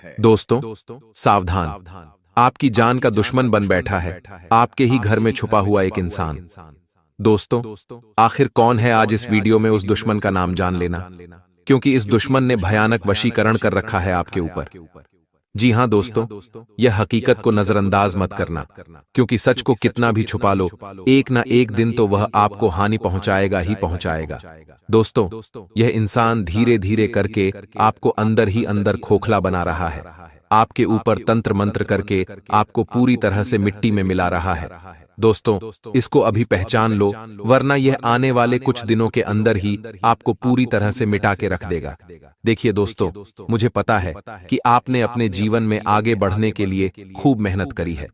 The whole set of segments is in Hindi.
दोस्तों, सावधान। आपकी जान का दुश्मन बन बैठा है, आपके ही घर में छुपा हुआ एक इंसान। दोस्तों, आखिर कौन है? आज इस वीडियो में उस दुश्मन का नाम जान लेना, क्योंकि इस दुश्मन ने भयानक वशीकरण कर रखा है आपके ऊपर। जी हां दोस्तों, यह हकीकत को नजरअंदाज मत करना, क्योंकि सच को कितना भी छुपा लो, एक ना एक दिन तो वह आपको हानि पहुंचाएगा ही पहुंचाएगा। दोस्तों, यह इंसान धीरे धीरे करके आपको अंदर ही अंदर खोखला बना रहा है, आपके ऊपर तंत्र मंत्र करके आपको पूरी तरह से मिट्टी में मिला रहा है। दोस्तों, इसको अभी पहचान लो, वरना यह आने वाले कुछ दिनों के अंदर ही आपको पूरी तरह से मिटा के रख देगा। देखिए दोस्तों, मुझे पता है कि आपने अपने जीवन में आगे बढ़ने के लिए खूब मेहनत करी है।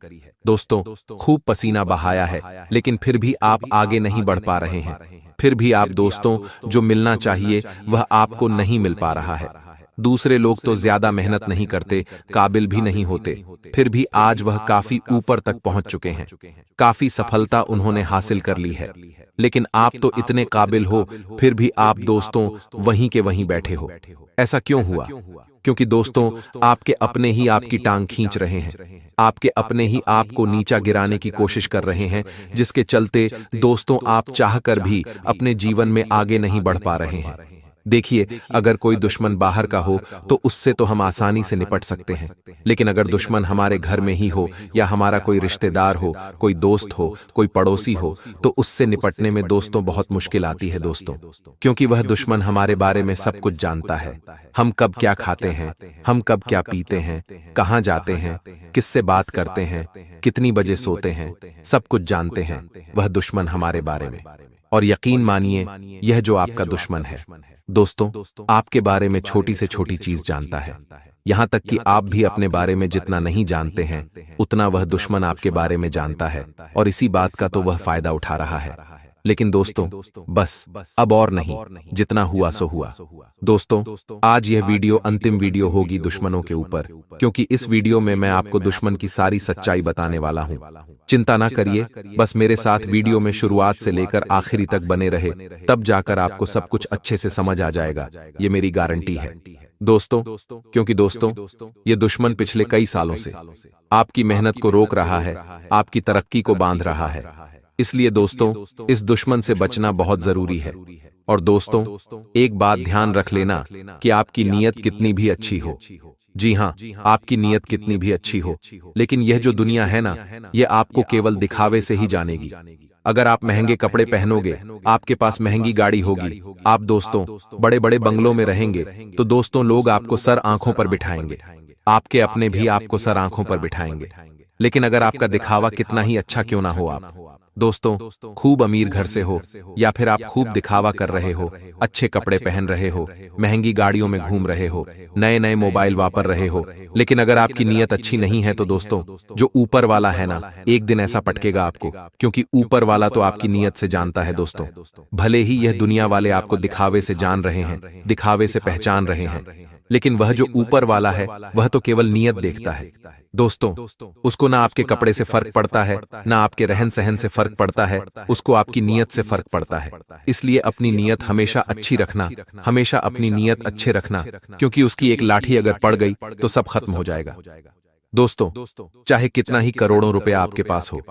दोस्तों, खूब पसीना बहाया है, लेकिन फिर भी आप आगे नहीं बढ़ पा रहे हैं। फिर भी आप दोस्तों, जो मिलना चाहिए वह आपको नहीं मिल पा रहा है। दूसरे लोग तो ज्यादा मेहनत नहीं करते, काबिल भी नहीं होते, फिर भी आज वह काफी ऊपर तक पहुंच चुके हैं, काफी सफलता उन्होंने हासिल कर ली है। लेकिन आप तो इतने काबिल हो, फिर भी आप दोस्तों वहीं के वहीं बैठे हो। ऐसा क्यों हुआ? क्योंकि दोस्तों, आपके अपने ही आपकी टांग खींच रहे हैं, आपके अपने ही आपको नीचा गिराने की कोशिश कर रहे हैं, जिसके चलते दोस्तों आप चाहकर भी अपने जीवन में आगे नहीं बढ़ पा रहे हैं। देखिए, अगर कोई दुश्मन बाहर का हो तो उससे तो हम आसानी से निपट सकते हैं, लेकिन अगर दुश्मन हमारे घर में ही हो, या हमारा कोई रिश्तेदार हो, कोई दोस्त हो, कोई पड़ोसी हो, तो उससे निपटने में दोस्तों बहुत मुश्किल आती है दोस्तों, क्योंकि वह दुश्मन हमारे बारे में सब कुछ जानता है। हम कब क्या खाते हैं, हम कब क्या पीते हैं, कहाँ जाते हैं, किससे बात करते हैं, कितनी बजे सोते हैं, सब कुछ जानते हैं वह दुश्मन हमारे बारे में। और यकीन मानिए, यह जो आपका दुश्मन है दोस्तों, आपके बारे में छोटी से छोटी चीज जानता है, यहां तक कि आप भी अपने बारे में जितना नहीं जानते हैं, उतना वह दुश्मन आपके बारे में जानता है, और इसी बात का तो वह फायदा उठा रहा है। लेकिन दोस्तों, बस अब और नहीं, जितना हुआ सो हुआ। दोस्तों, आज यह वीडियो अंतिम वीडियो होगी दुश्मनों के ऊपर, क्योंकि इस वीडियो में मैं आपको दुश्मन की सारी सच्चाई बताने वाला हूं। चिंता ना करिए, बस मेरे साथ वीडियो में शुरुआत से लेकर आखिरी तक बने रहे, तब जाकर आपको सब कुछ अच्छे से समझ आ जाएगा, ये मेरी गारंटी है दोस्तों। क्योंकि दोस्तों, ये दुश्मन पिछले कई सालों से आपकी मेहनत को रोक रहा है, आपकी तरक्की को बांध रहा है। इसलिए दोस्तों, इस दुश्मन से बचना बहुत जरूरी है। और दोस्तों, एक बात ध्यान रख लेना कि आपकी नीयत कितनी भी अच्छी हो, जी हां, आपकी नीयत कितनी भी अच्छी हो, लेकिन यह जो दुनिया है ना, यह आपको केवल दिखावे से ही जानेगी। अगर आप महंगे कपड़े पहनोगे, आपके पास महंगी गाड़ी होगी, आप दोस्तों बड़े बड़े बंगलों में रहेंगे, तो दोस्तों लोग आपको सर आंखों पर बिठाएंगे, आपके अपने भी आपको सर आंखों पर बिठाएंगे। लेकिन अगर आपका दिखावा कितना ही अच्छा क्यों ना हो, आप दोस्तों खूब अमीर घर से हो, या फिर आप खूब दिखावा कर रहे हो, अच्छे कपड़े पहन रहे हो, महंगी गाड़ियों में घूम रहे हो, नए नए मोबाइल वापर रहे हो, लेकिन अगर आपकी नीयत अच्छी नहीं है, तो दोस्तों जो ऊपर वाला है ना, एक दिन ऐसा पटकेगा आपको, क्योंकि ऊपर वाला तो आपकी नीयत से जानता है दोस्तों। भले ही यह दुनिया वाले आपको दिखावे से जान रहे हैं, दिखावे से पहचान रहे हैं, लेकिन वह जो ऊपर वाला है वह तो केवल नीयत देखता है दोस्तों। उसको ना आपके कपड़े से फर्क पड़ता है, ना आपके रहन सहन से फर्क पड़ता है, उसको आपकी नीयत से फर्क पड़ता है। इसलिए अपनी नीयत हमेशा अच्छी रखना, हमेशा अपनी नीयत अच्छे रखना, क्योंकि उसकी एक लाठी अगर पड़ गई तो सब खत्म हो जाएगा दोस्तों। चाहे कितना ही करोड़ों रुपया आपके पास हो,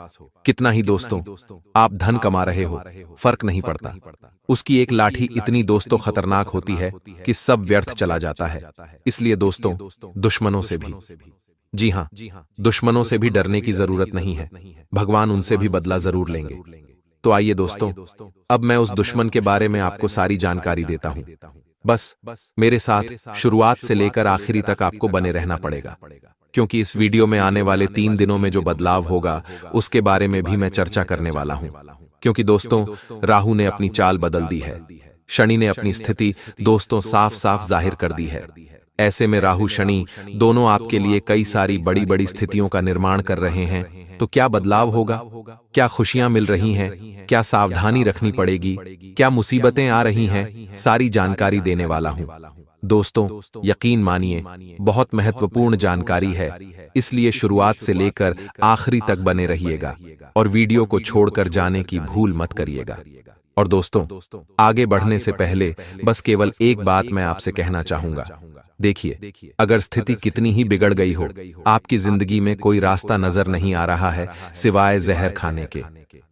कितना ही दोस्तों आप धन कमा रहे हो, फर्क नहीं पड़ता। उसकी एक लाठी इतनी दोस्तों खतरनाक होती है कि सब व्यर्थ चला जाता है। इसलिए दोस्तों, दुश्मनों से भी, जी हां, दुश्मनों से भी डरने की जरूरत नहीं है, भगवान उनसे भी बदला जरूर लेंगे। तो आइए दोस्तों, अब मैं उस दुश्मन के बारे में आपको सारी जानकारी देता हूं। बस मेरे साथ शुरुआत से लेकर आखिरी तक आपको बने रहना पड़ेगा, क्योंकि इस वीडियो में आने वाले 3 दिनों में जो बदलाव होगा उसके बारे में भी मैं चर्चा करने वाला हूं। क्योंकि दोस्तों, राहु ने अपनी चाल बदल दी है, शनि ने अपनी स्थिति दोस्तों साफ साफ जाहिर कर दी है। ऐसे में राहु शनि दोनों आपके लिए कई सारी बड़ी बड़ी स्थितियों का निर्माण कर रहे हैं। तो क्या बदलाव होगा, क्या खुशियां मिल रही हैं, क्या सावधानी रखनी पड़ेगी, क्या मुसीबतें आ रही हैं, सारी जानकारी देने वाला हूं दोस्तों। यकीन मानिए, बहुत महत्वपूर्ण जानकारी है, इसलिए शुरुआत से लेकर आखिरी तक बने रहिएगा और वीडियो को छोड़कर जाने की भूल मत करिएगा। और दोस्तों, आगे बढ़ने से पहले बस केवल एक बात मैं आपसे कहना चाहूंगा। देखिए, अगर स्थिति कितनी ही बिगड़ गई हो, आपकी जिंदगी में कोई रास्ता नजर नहीं आ रहा है सिवाय जहर खाने के,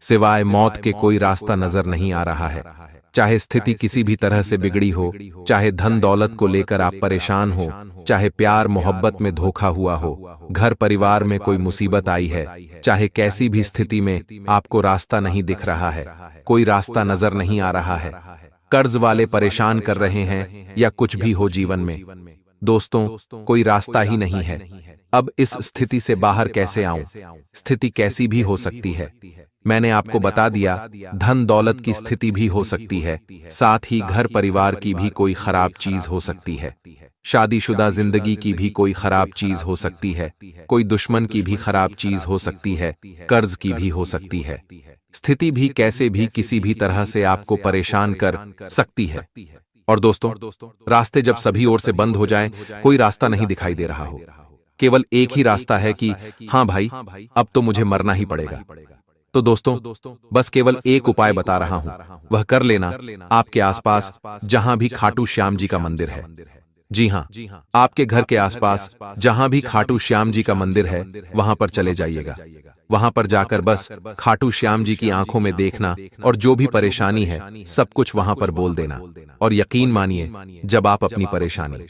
सिवाय मौत के कोई रास्ता नजर नहीं आ रहा है। चाहे स्थिति किसी भी तरह से बिगड़ी हो, चाहे धन दौलत को लेकर आप परेशान हो, चाहे प्यार मोहब्बत में धोखा हुआ हो, घर परिवार में कोई मुसीबत आई है, चाहे कैसी भी स्थिति में आपको रास्ता नहीं दिख रहा है, कोई रास्ता नजर नहीं आ रहा है, कर्ज वाले परेशान कर रहे हैं या कुछ भी हो जीवन में, दोस्तों, कोई रास्ता ही नहीं है। अब इस स्थिति से बाहर कैसे आऊं? स्थिति कैसी भी हो सकती है। मैंने आपको बता दिया, धन दौलत की स्थिति भी हो सकती है, साथ ही घर परिवार की भी कोई खराब चीज हो सकती है, शादीशुदा जिंदगी की भी कोई खराब चीज हो सकती है, कोई दुश्मन की भी खराब चीज हो सकती है, कर्ज की भी हो सकती है। स्थिति भी कैसे भी किसी भी तरह से आपको परेशान कर सकती है। और दोस्तों, रास्ते जब सभी ओर से बंद हो जाएं, कोई रास्ता नहीं दिखाई दे रहा हो, केवल एक ही रास्ता है कि हाँ भाई, अब तो मुझे मरना ही पड़ेगा। तो दोस्तों, बस केवल एक उपाय बता रहा हूं, वह कर लेना। आपके आसपास जहां भी खाटू श्याम जी का मंदिर है, जी हां, आपके घर के आसपास जहां भी खाटू श्याम जी का मंदिर है, वहां पर चले जाइएगा। वहां पर जाकर बस खाटू श्याम जी की आंखों में देखना और जो भी परेशानी है सब कुछ वहां पर बोल देना। और यकीन मानिए, जब आप अपनी परेशानी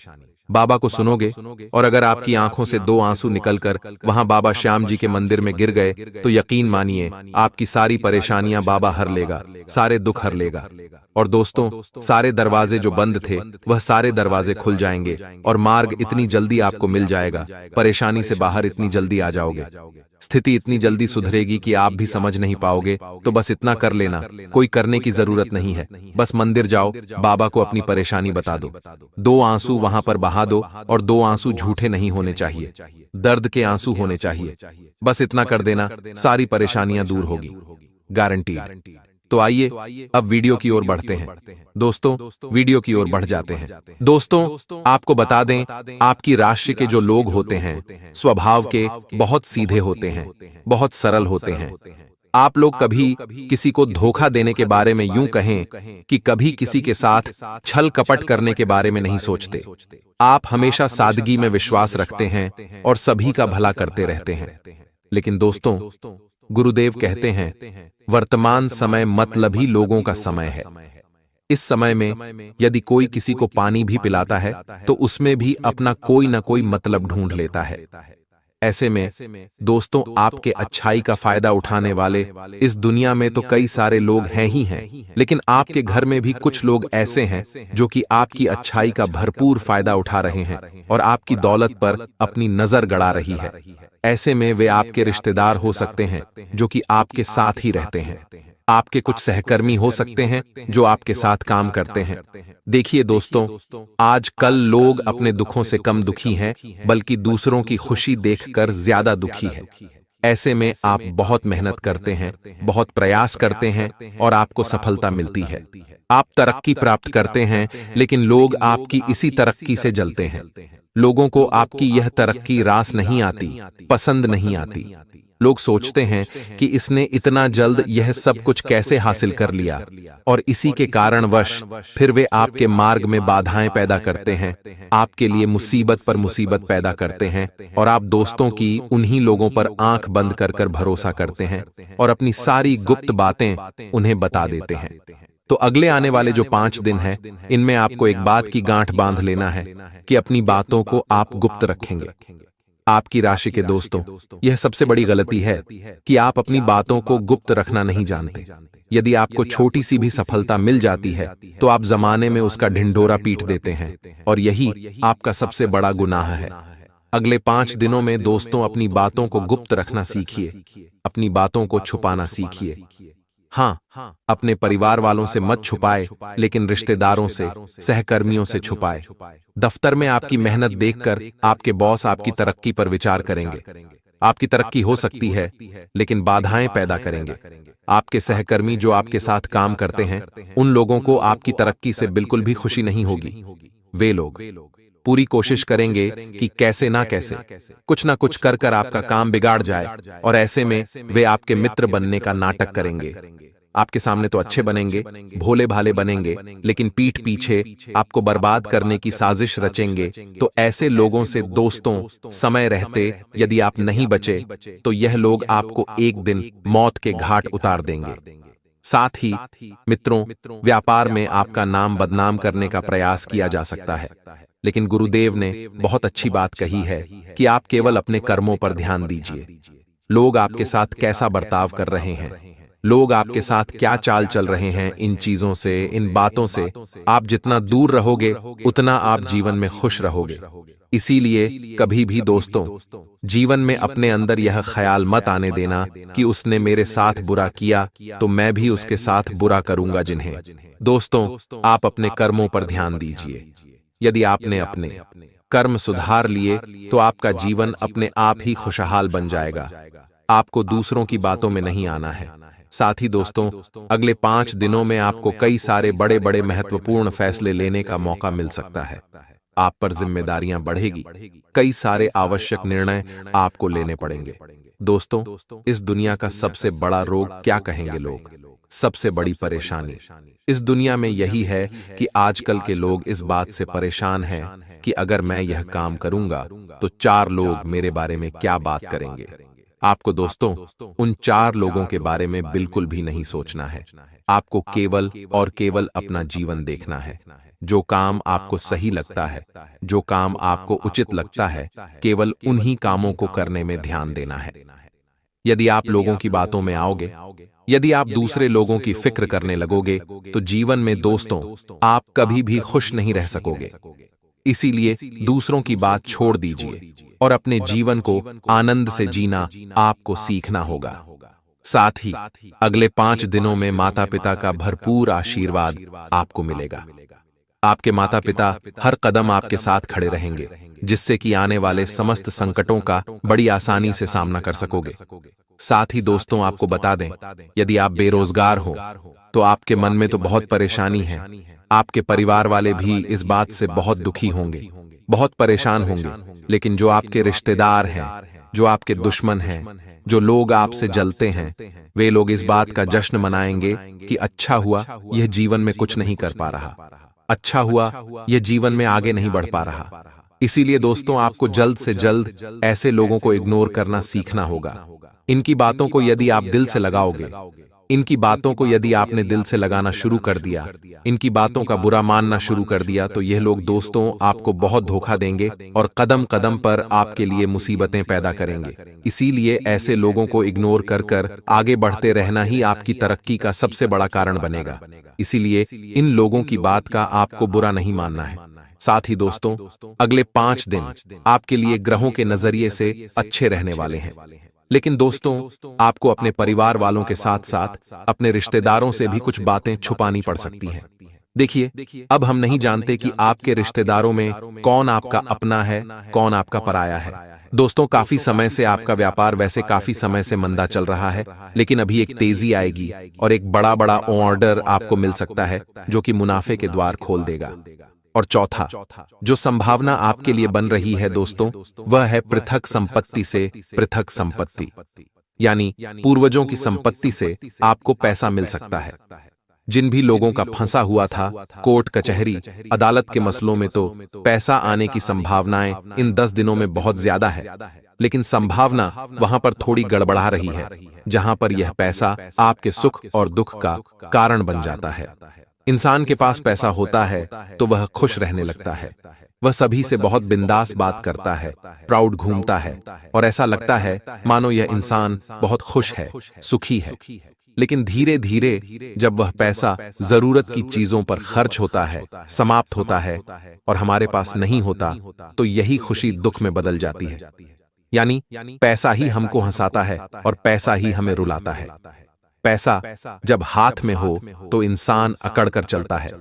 बाबा को सुनोगे और अगर आपकी आंखों से 2 आंसू निकलकर वहां बाबा श्याम जी के मंदिर में गिर गए, तो यकीन मानिए आपकी सारी परेशानियां बाबा हर लेगा, सारे दुख हर लेगा। और दोस्तों, सारे दरवाजे जो बंद थे वह सारे दरवाजे खुल जाएंगे और मार्ग इतनी जल्दी आपको मिल जाएगा, परेशानी से बाहर इतनी जल्दी आ जाओगे, स्थिति इतनी जल्दी सुधरेगी कि आप भी समझ नहीं पाओगे। तो बस इतना कर लेना, कोई करने की जरूरत नहीं है, बस मंदिर जाओ, बाबा को अपनी परेशानी बता दो, 2 आंसू वहां पर बहा दो, और 2 आंसू झूठे नहीं होने चाहिए, दर्द के आंसू होने चाहिए। बस इतना कर देना, सारी परेशानियां दूर होगी, गारंटीड। तो आइए अब वीडियो की ओर बढ़ते हैं। दोस्तों, वीडियो की ओर बढ़ जाते हैं। दोस्तों, आपको बता दें, आपकी राशि के जो लोग होते हैं स्वभाव के बहुत सीधे होते हैं, बहुत सरल होते हैं। आप लोग कभी किसी को धोखा देने के बारे में यूं कहें कि कभी किसी के साथ छल कपट करने के बारे में नहीं सोचते। आप हमेशा सादगी में विश्वास रखते हैं और सभी का भला करते रहते हैं। लेकिन दोस्तों, गुरुदेव कहते हैं, वर्तमान समय मतलबी लोगों का समय है। इस समय में यदि कोई किसी को पानी भी पिलाता है तो उसमें भी अपना कोई ना कोई मतलब ढूंढ लेता है। ऐसे में दोस्तों, आपके अच्छाई का फायदा उठाने वाले इस दुनिया में तो कई सारे लोग हैं ही हैं, लेकिन आपके घर में भी कुछ लोग ऐसे हैं जो कि आपकी अच्छाई का भरपूर फायदा उठा रहे हैं और आपकी दौलत पर अपनी नजर गड़ा रही है। ऐसे में वे आपके रिश्तेदार हो सकते हैं जो कि आपके साथ ही रहते हैं, आपके कुछ सहकर्मी हो सकते हैं जो आपके साथ काम करते हैं। देखिए दोस्तों, आज कल लोग अपने दुखों से कम दुखी हैं, बल्कि दूसरों की खुशी देखकर ज्यादा दुखी है। ऐसे में आप बहुत मेहनत करते हैं, बहुत प्रयास करते हैं और आपको सफलता मिलती है। आप तरक्की प्राप्त करते हैं, लेकिन लोग आपकी इसी तरक्की से जलते हैं। लोगों को आपकी यह तरक्की रास नहीं आती, पसंद नहीं आती। लोग सोचते हैं कि इसने इतना जल्द यह सब कुछ कैसे हासिल कर लिया, और इसी के कारणवश फिर वे आपके मार्ग में बाधाएं पैदा करते हैं, आपके लिए मुसीबत पर मुसीबत पैदा करते हैं, और आप दोस्तों की उन्हीं लोगों पर आंख बंद कर कर भरोसा करते हैं और अपनी सारी गुप्त बातें उन्हें बता देते हैं। तो अगले आने वाले जो 5 दिन हैं, इनमें आपको एक बात की गांठ बांध लेना है कि अपनी बातों को आप गुप्त रखेंगे। आपकी राशि के दोस्तों, यह सबसे बड़ी गलती है कि आप अपनी बातों को गुप्त रखना नहीं जानते। यदि आपको छोटी सी भी सफलता मिल जाती है तो आप जमाने में उसका ढिंढोरा पीट देते हैं, और यही आपका सबसे बड़ा गुनाह है। अगले 5 दिनों में दोस्तों, अपनी बातों को गुप्त रखना सीखिए, अपनी बातों को छुपाना सीखिए। हाँ, अपने परिवार वालों से मत छुपाए, लेकिन रिश्तेदारों से, सहकर्मियों से छुपाए। दफ्तर में आपकी मेहनत देखकर आपके बॉस आपकी तरक्की पर विचार करेंगे। आपकी तरक्की हो सकती है, लेकिन बाधाएं पैदा करेंगे। आपके सहकर्मी जो आपके साथ काम करते हैं, उन लोगों को आपकी तरक्की से बिल्कुल भी खुशी नहीं होगी। वे लोग पूरी कोशिश करेंगे कि कैसे ना कैसे कुछ ना कुछ कर कर आपका काम बिगाड़ जाए, और ऐसे में वे आपके मित्र बनने का नाटक करेंगे। आपके सामने तो अच्छे बनेंगे, भोले भाले बनेंगे, लेकिन पीठ पीछे आपको बर्बाद करने की साजिश रचेंगे। तो ऐसे लोगों से दोस्तों समय रहते यदि आप नहीं बचे तो यह लोग आपको एक दिन मौत के घाट उतार देंगे। साथ ही मित्रों, व्यापार में आपका नाम बदनाम करने का प्रयास किया जा सकता है, लेकिन गुरुदेव ने बहुत अच्छी बात कही है कि आप केवल अपने कर्मों पर ध्यान दीजिए। लोग आपके साथ कैसा बर्ताव कर रहे हैं, लोग आपके साथ क्या चाल चल रहे हैं, इन चीजों से, इन बातों से आप जितना दूर रहोगे उतना आप जीवन में खुश रहोगे। इसीलिए कभी भी दोस्तों जीवन में अपने अंदर यह ख्याल मत आने देना कि उसने मेरे साथ बुरा किया तो मैं भी उसके साथ बुरा करूंगा। जिन्हें दोस्तों आप अपने कर्मों पर ध्यान दीजिए। यदि आपने अपने कर्म सुधार लिए तो आपका जीवन अपने आप ही खुशहाल बन जाएगा। आपको दूसरों की बातों में नहीं आना है। साथ ही दोस्तों अगले 5 दिनों में आपको कई सारे बड़े बड़े महत्वपूर्ण फैसले लेने का मौका मिल सकता है। आप पर जिम्मेदारियां बढ़ेगी, कई सारे आवश्यक निर्णय आपको लेने पड़ेंगे। दोस्तों इस दुनिया का सबसे बड़ा रोग क्या कहेंगे लोग, सबसे बड़ी परेशानी इस दुनिया में यही है कि आजकल के लोग इस बात से परेशान हैं कि अगर मैं यह काम करूंगा तो 4 लोग मेरे बारे में क्या बात करेंगे। आपको दोस्तों उन 4 लोगों के बारे में बिल्कुल भी नहीं सोचना है। आपको केवल और केवल अपना जीवन देखना है। जो काम आपको सही लगता है, जो काम आपको उचित लगता है, केवल उन्हीं कामों को करने में ध्यान देना है। यदि आप लोगों की बातों में आओगे, यदि आप दूसरे लोगों की फिक्र करने लगोगे तो जीवन में दोस्तों आप कभी भी खुश नहीं रह सकोगे। इसीलिए दूसरों की बात छोड़ दीजिए और अपने जीवन को आनंद से जीना आपको सीखना होगा। साथ ही अगले 5 दिनों में माता पिता का भरपूर आशीर्वाद आपको मिलेगा। आपके माता पिता हर कदम आपके साथ खड़े रहेंगे, जिससे कि आने वाले समस्त संकटों का बड़ी आसानी से सामना कर सकोगे। साथ ही दोस्तों आपको बता दें, यदि आप बेरोजगार हो तो आपके मन में तो बहुत परेशानी है। आपके परिवार वाले भी इस बात से बहुत दुखी होंगे, बहुत परेशान होंगे। लेकिन जो आपके रिश्तेदार हैं, जो आपके दुश्मन हैं, जो लोग आपसे जलते हैं, वे लोग इस बात का जश्न मनाएंगे कि अच्छा हुआ यह जीवन में कुछ नहीं कर पा रहा, अच्छा हुआ यह जीवन में आगे नहीं बढ़ पा रहा। इसीलिए दोस्तों आपको जल्द से जल्द ऐसे लोगों को इग्नोर करना सीखना होगा। इनकी बातों को यदि आप दिल से लगाओगे, इनकी बातों को यदि आपने दिल से लगाना शुरू कर दिया, इनकी बातों का बुरा मानना शुरू कर दिया, तो यह लोग दोस्तों आपको बहुत धोखा देंगे और कदम कदम पर आपके लिए मुसीबतें पैदा करेंगे। इसीलिए ऐसे लोगों को इग्नोर कर कर आगे बढ़ते रहना ही आपकी तरक्की का सबसे बड़ा कारण बनेगा। इसीलिए इन लोगों की बात का आपको बुरा नहीं मानना है। साथ ही दोस्तों अगले 5 दिन आपके लिए ग्रहों के नजरिए से अच्छे रहने वाले हैं। लेकिन दोस्तों आपको अपने परिवार वालों के साथ साथ अपने रिश्तेदारों से भी कुछ बातें छुपानी पड़ सकती हैं। देखिए अब हम नहीं जानते कि आपके रिश्तेदारों में कौन आपका अपना है, कौन आपका पराया है। दोस्तों काफी समय से आपका व्यापार वैसे काफी समय से मंदा चल रहा है, लेकिन अभी एक तेजी आएगी और एक बड़ा बड़ा ऑर्डर आपको मिल सकता है जो कि मुनाफे के द्वार खोल देगा। और चौथा जो संभावना आपके लिए बन रही है दोस्तों, वह है पृथक संपत्ति से पृथक संपत्ति, यानी पूर्वजों की संपत्ति से आपको पैसा मिल सकता है। जिन भी लोगों का फंसा हुआ था कोर्ट कचहरी अदालत के मसलों में, तो पैसा आने की संभावनाएं इन 10 दिनों में बहुत ज्यादा है। लेकिन संभावना वहां पर थोड़ी गड़बड़ा रही है, जहां पर यह पैसा आपके सुख और दुख का कारण बन जाता है। इंसान के पास पैसा होता है तो वह खुश रहने लगता है, वह सभी से बहुत बिंदास बात करता है, प्राउड घूमता है और ऐसा लगता है मानो यह इंसान बहुत खुश है, सुखी है। लेकिन धीरे धीरे जब वह पैसा जरूरत की चीजों पर खर्च होता है, समाप्त होता है और हमारे पास नहीं होता, तो यही खुशी दुख में बदल जाती है। यानी पैसा ही हमको हंसाता है और पैसा ही हमें रुलाता है। पैसा जब हाथ में हो तो इंसान अकड़ कर चलता है,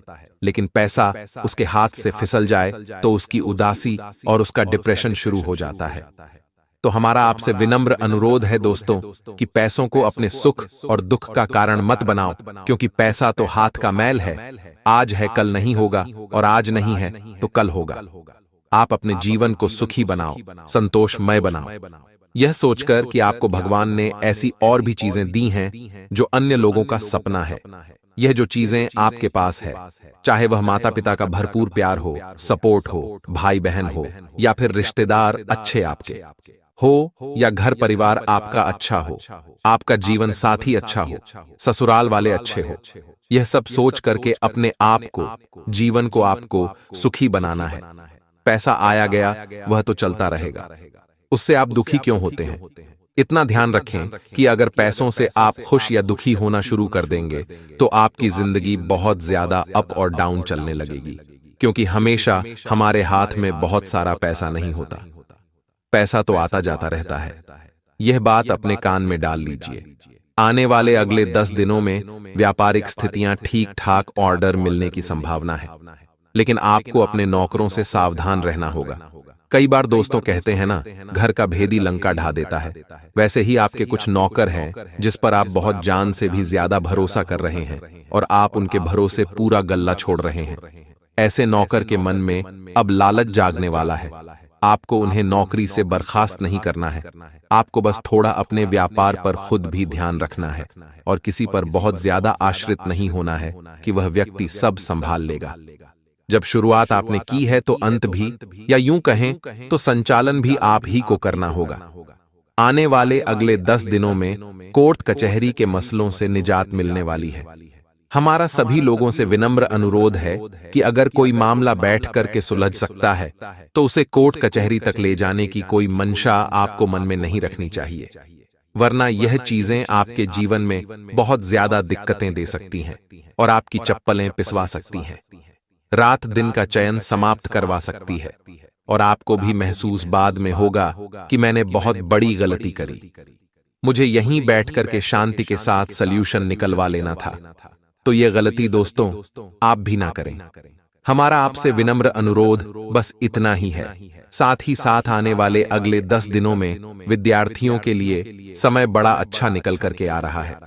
लेकिन पैसा उसके हाथ से फिसल जाए तो उसकी उदासी और उसका डिप्रेशन शुरू हो जाता है। तो हमारा आपसे विनम्र अनुरोध है दोस्तों कि पैसों को अपने सुख और दुख का कारण मत बनाओ, क्योंकि पैसा तो हाथ का मैल है, आज है कल नहीं होगा और आज नहीं है तो कल होगा। आप अपने जीवन को सुखी बनाओ, संतोषमय बनाओ। यह सोचकर कि आपको भगवान ने ऐसी और भी चीजें दी हैं जो अन्य लोगों का सपना है। यह जो चीजें आपके पास है, चाहे वह माता पिता का भरपूर प्यार हो, सपोर्ट हो, भाई बहन हो, या फिर रिश्तेदार अच्छे आपके हो, या घर परिवार आपका अच्छा हो, आपका जीवन साथी अच्छा हो, ससुराल वाले अच्छे हो, यह सब सोच करके अपने आप को, जीवन को आपको सुखी बनाना है। पैसा आया गया वह तो चलता रहेगा, उससे आप दुखी क्यों होते हैं? इतना ध्यान रखें कि अगर पैसों से आप खुश या दुखी होना शुरू कर देंगे तो आपकी जिंदगी बहुत ज्यादा अप और डाउन चलने लगेगी, क्योंकि हमेशा हमारे हाथ में बहुत सारा पैसा नहीं होता। पैसा तो आता जाता रहता है। यह बात अपने कान में डाल लीजिए। आने वाले अगले 10 दिनों में व्यापारिक स्थितियां ठीक ठाक ऑर्डर मिलने की संभावना है, लेकिन आपको अपने नौकरों से सावधान रहना होगा। कई बार दोस्तों कहते हैं ना, घर का भेदी लंका ढा देता है। वैसे ही आपके कुछ नौकर हैं जिस पर आप बहुत जान से भी ज्यादा भरोसा कर रहे हैं और आप उनके भरोसे पूरा गल्ला छोड़ रहे हैं। ऐसे नौकर के मन में अब लालच जागने वाला है। आपको उन्हें नौकरी से बर्खास्त नहीं करना है। आपको बस थोड़ा अपने व्यापार पर खुद भी ध्यान रखना है और किसी पर बहुत ज्यादा आश्रित नहीं होना है कि वह व्यक्ति सब संभाल लेगा। जब शुरुआत आपने की है तो अंत भी, या यूं कहें तो संचालन भी आप ही को करना होगा। आने वाले अगले 10 दिनों में कोर्ट कचहरी के मसलों से निजात मिलने वाली है। हमारा सभी लोगों से विनम्र अनुरोध है कि अगर कोई मामला बैठ करके सुलझ सकता है तो उसे कोर्ट कचहरी तक ले जाने की कोई मंशा आपको मन में नहीं रखनी चाहिए, वरना यह चीजें आपके जीवन में बहुत ज्यादा दिक्कतें दे सकती हैं और आपकी चप्पलें पिसवा सकती हैं, रात दिन का चयन समाप्त करवा सकती है, और आपको भी महसूस बाद में होगा कि मैंने बहुत बड़ी गलती करी, मुझे यहीं बैठ करके शांति के साथ सल्यूशन निकलवा लेना था। तो यह गलती दोस्तों आप भी ना करें। हमारा आपसे विनम्र अनुरोध बस इतना ही है। साथ ही साथ आने वाले अगले 10 दिनों में विद्यार्थियों के लिए समय बड़ा अच्छा निकल करके आ रहा है।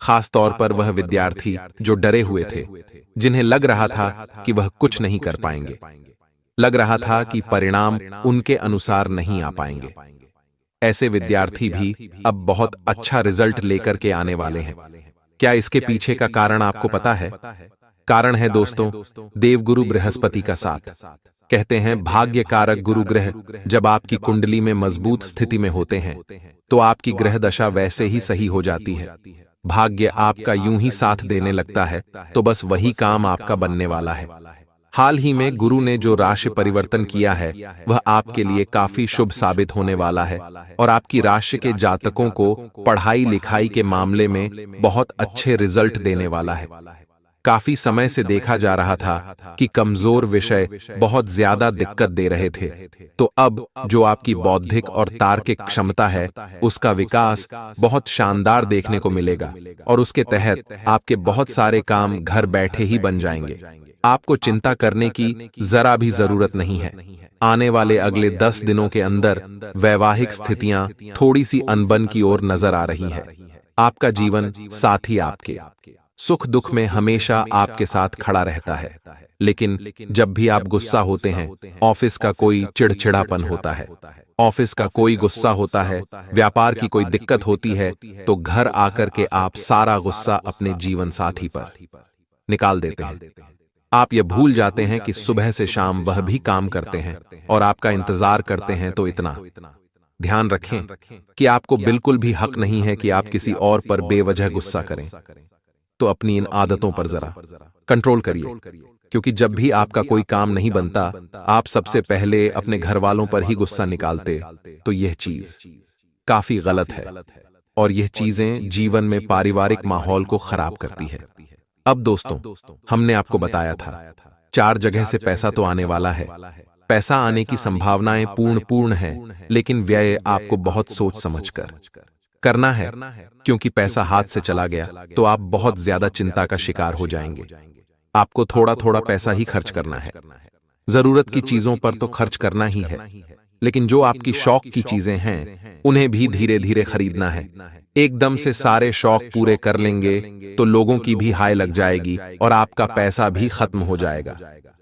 खास तौर पर वह विद्यार्थी जो डरे हुए थे, जिन्हें लग रहा था कि वह कुछ नहीं कर पाएंगे, लग रहा था कि परिणाम उनके अनुसार नहीं आ पाएंगे। ऐसे विद्यार्थी भी अब बहुत अच्छा रिजल्ट लेकर के आने वाले हैं। क्या इसके पीछे का कारण आपको पता है? कारण है दोस्तों देवगुरु बृहस्पति का साथ। कहते हैं भाग्य कारक गुरु ग्रह जब आपकी कुंडली में मजबूत स्थिति में होते हैं तो आपकी ग्रह दशा वैसे ही सही हो जाती है। भाग्य आपका यूं ही साथ देने लगता है तो बस वही काम आपका बनने वाला है। हाल ही में गुरु ने जो राशि परिवर्तन किया है वह आपके लिए काफी शुभ साबित होने वाला है और आपकी राशि के जातकों को पढ़ाई लिखाई के मामले में बहुत अच्छे रिजल्ट देने वाला है। काफी समय से देखा जा रहा था कि कमजोर विषय बहुत ज्यादा दिक्कत दे रहे थे, तो अब जो आपकी बौद्धिक और तार्किक क्षमता है उसका विकास बहुत शानदार देखने को मिलेगा और उसके तहत आपके बहुत सारे काम घर बैठे ही बन जाएंगे। आपको चिंता करने की जरा भी जरूरत नहीं है। आने वाले अगले 10 दिनों के अंदर वैवाहिक स्थितियां थोड़ी सी अनबन की ओर नजर आ रही है। आपका जीवन साथी आपके सुख दुख में हमेशा आपके साथ खड़ा रहता है, लेकिन जब भी आप गुस्सा होते हैं, ऑफिस का कोई चिड़चिड़ापन होता है, ऑफिस का कोई गुस्सा होता है, व्यापार की कोई दिक्कत होती है, तो घर आकर के आप सारा गुस्सा अपने जीवन साथी पर निकाल देते हैं। आप ये भूल जाते हैं कि सुबह से शाम वह भी काम करते हैं और आपका इंतजार करते हैं। तो इतना ध्यान रखें कि आपको बिल्कुल भी हक नहीं है कि आप किसी और पर बेवजह गुस्सा करें। तो अपनी इन आदतों पर जरा कंट्रोल करिए, क्योंकि जब भी आपका कोई काम नहीं बनता आप सबसे पहले अपने घर वालों पर ही गुस्सा निकालते, तो यह चीज काफी गलत है और यह चीजें जीवन में पारिवारिक माहौल को खराब करती है। अब दोस्तों हमने आपको बताया था 4 जगह से पैसा तो आने वाला है। पैसा आने की संभावनाएं पूर्ण हैं, लेकिन व्यय आपको बहुत सोच समझकर करना है, क्योंकि पैसा हाथ से चला गया तो आप बहुत ज्यादा चिंता का शिकार हो जाएंगे। आपको थोड़ा थोड़ा पैसा ही खर्च करना है। जरूरत की चीजों पर तो खर्च करना ही है, लेकिन जो आपकी शौक की चीजें हैं उन्हें भी धीरे धीरे खरीदना है। एकदम से सारे शौक पूरे कर लेंगे तो लोगों की भी हाय लग जाएगी और आपका पैसा भी खत्म हो जाएगा।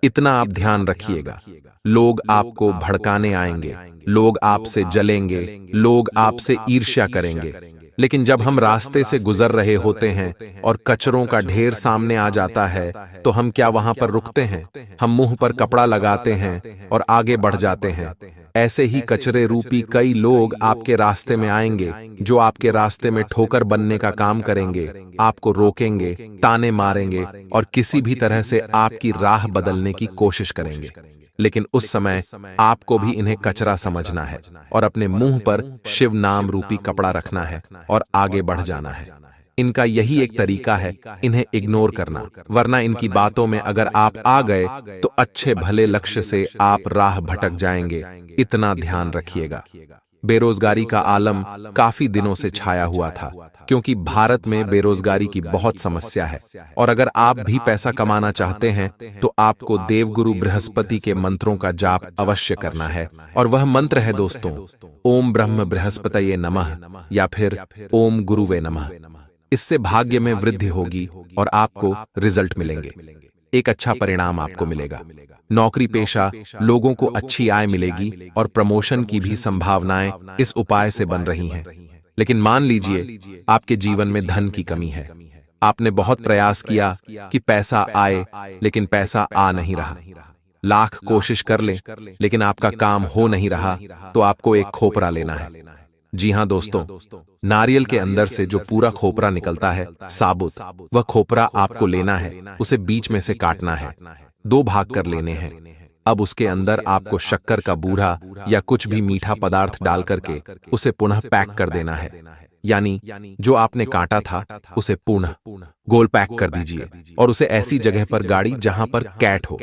इतना आप ध्यान रखिएगा। लोग आपको भड़काने आएंगे, लोग आपसे जलेंगे, लोग आपसे ईर्ष्या करेंगे, लेकिन जब हम रास्ते से गुजर रहे होते हैं और कचरों का ढेर सामने आ जाता है, तो हम क्या वहां पर रुकते हैं? हम मुंह पर कपड़ा लगाते हैं और आगे बढ़ जाते हैं। ऐसे ही कचरे रूपी कई लोग आपके रास्ते में आएंगे, जो आपके रास्ते में ठोकर बनने का काम करेंगे, आपको रोकेंगे, ताने मारेंगे और किसी भी तरह से आपकी राह बदलने की कोशिश करेंगे। लेकिन उस समय आपको भी इन्हें कचरा समझना है और अपने मुंह पर शिव नाम रूपी कपड़ा रखना है और आगे बढ़ जाना है। इनका यही एक तरीका है, इन्हें इग्नोर करना, वरना इनकी बातों में अगर आप आ गए तो अच्छे भले लक्ष्य से आप राह भटक जाएंगे। इतना ध्यान रखिएगा। बेरोजगारी का आलम काफी दिनों से छाया हुआ था, क्योंकि भारत में बेरोजगारी की बहुत समस्या है। और अगर आप भी पैसा कमाना चाहते हैं तो आपको देवगुरु बृहस्पति के मंत्रों का जाप अवश्य करना है। और वह मंत्र है दोस्तों, ओम ब्रह्म बृहस्पतये नमः या फिर ओम गुरुवे नमः। इससे भाग्य में वृद्धि होगी और आपको रिजल्ट मिलेंगे, एक अच्छा परिणाम आपको मिलेगा। नौकरी पेशा लोगों को अच्छी आय मिलेगी और प्रमोशन की भी संभावनाएं इस उपाय से बन रही हैं। लेकिन मान लीजिए आपके जीवन में धन की कमी है। आपने बहुत प्रयास किया कि पैसा आए, लेकिन पैसा आ नहीं रहा। लाख कोशिश कर ले, लेकिन आपका काम हो नहीं रहा, तो आपको एक खोपरा लेना है। जी हां दोस्तों, नारियल के अंदर से जो पूरा खोपरा निकलता है साबुत, वह खोपरा आपको लेना है। उसे बीच में से काटना है, 2 भाग कर लेने हैं। अब उसके अंदर आपको शक्कर का बूरा या कुछ भी मीठा पदार्थ डाल करके उसे पुनः पैक कर देना है। यानी जो आपने काटा था उसे पुनः गोल पैक कर दीजिए और उसे ऐसी जगह पर गाड़ी जहां पर कैट हो,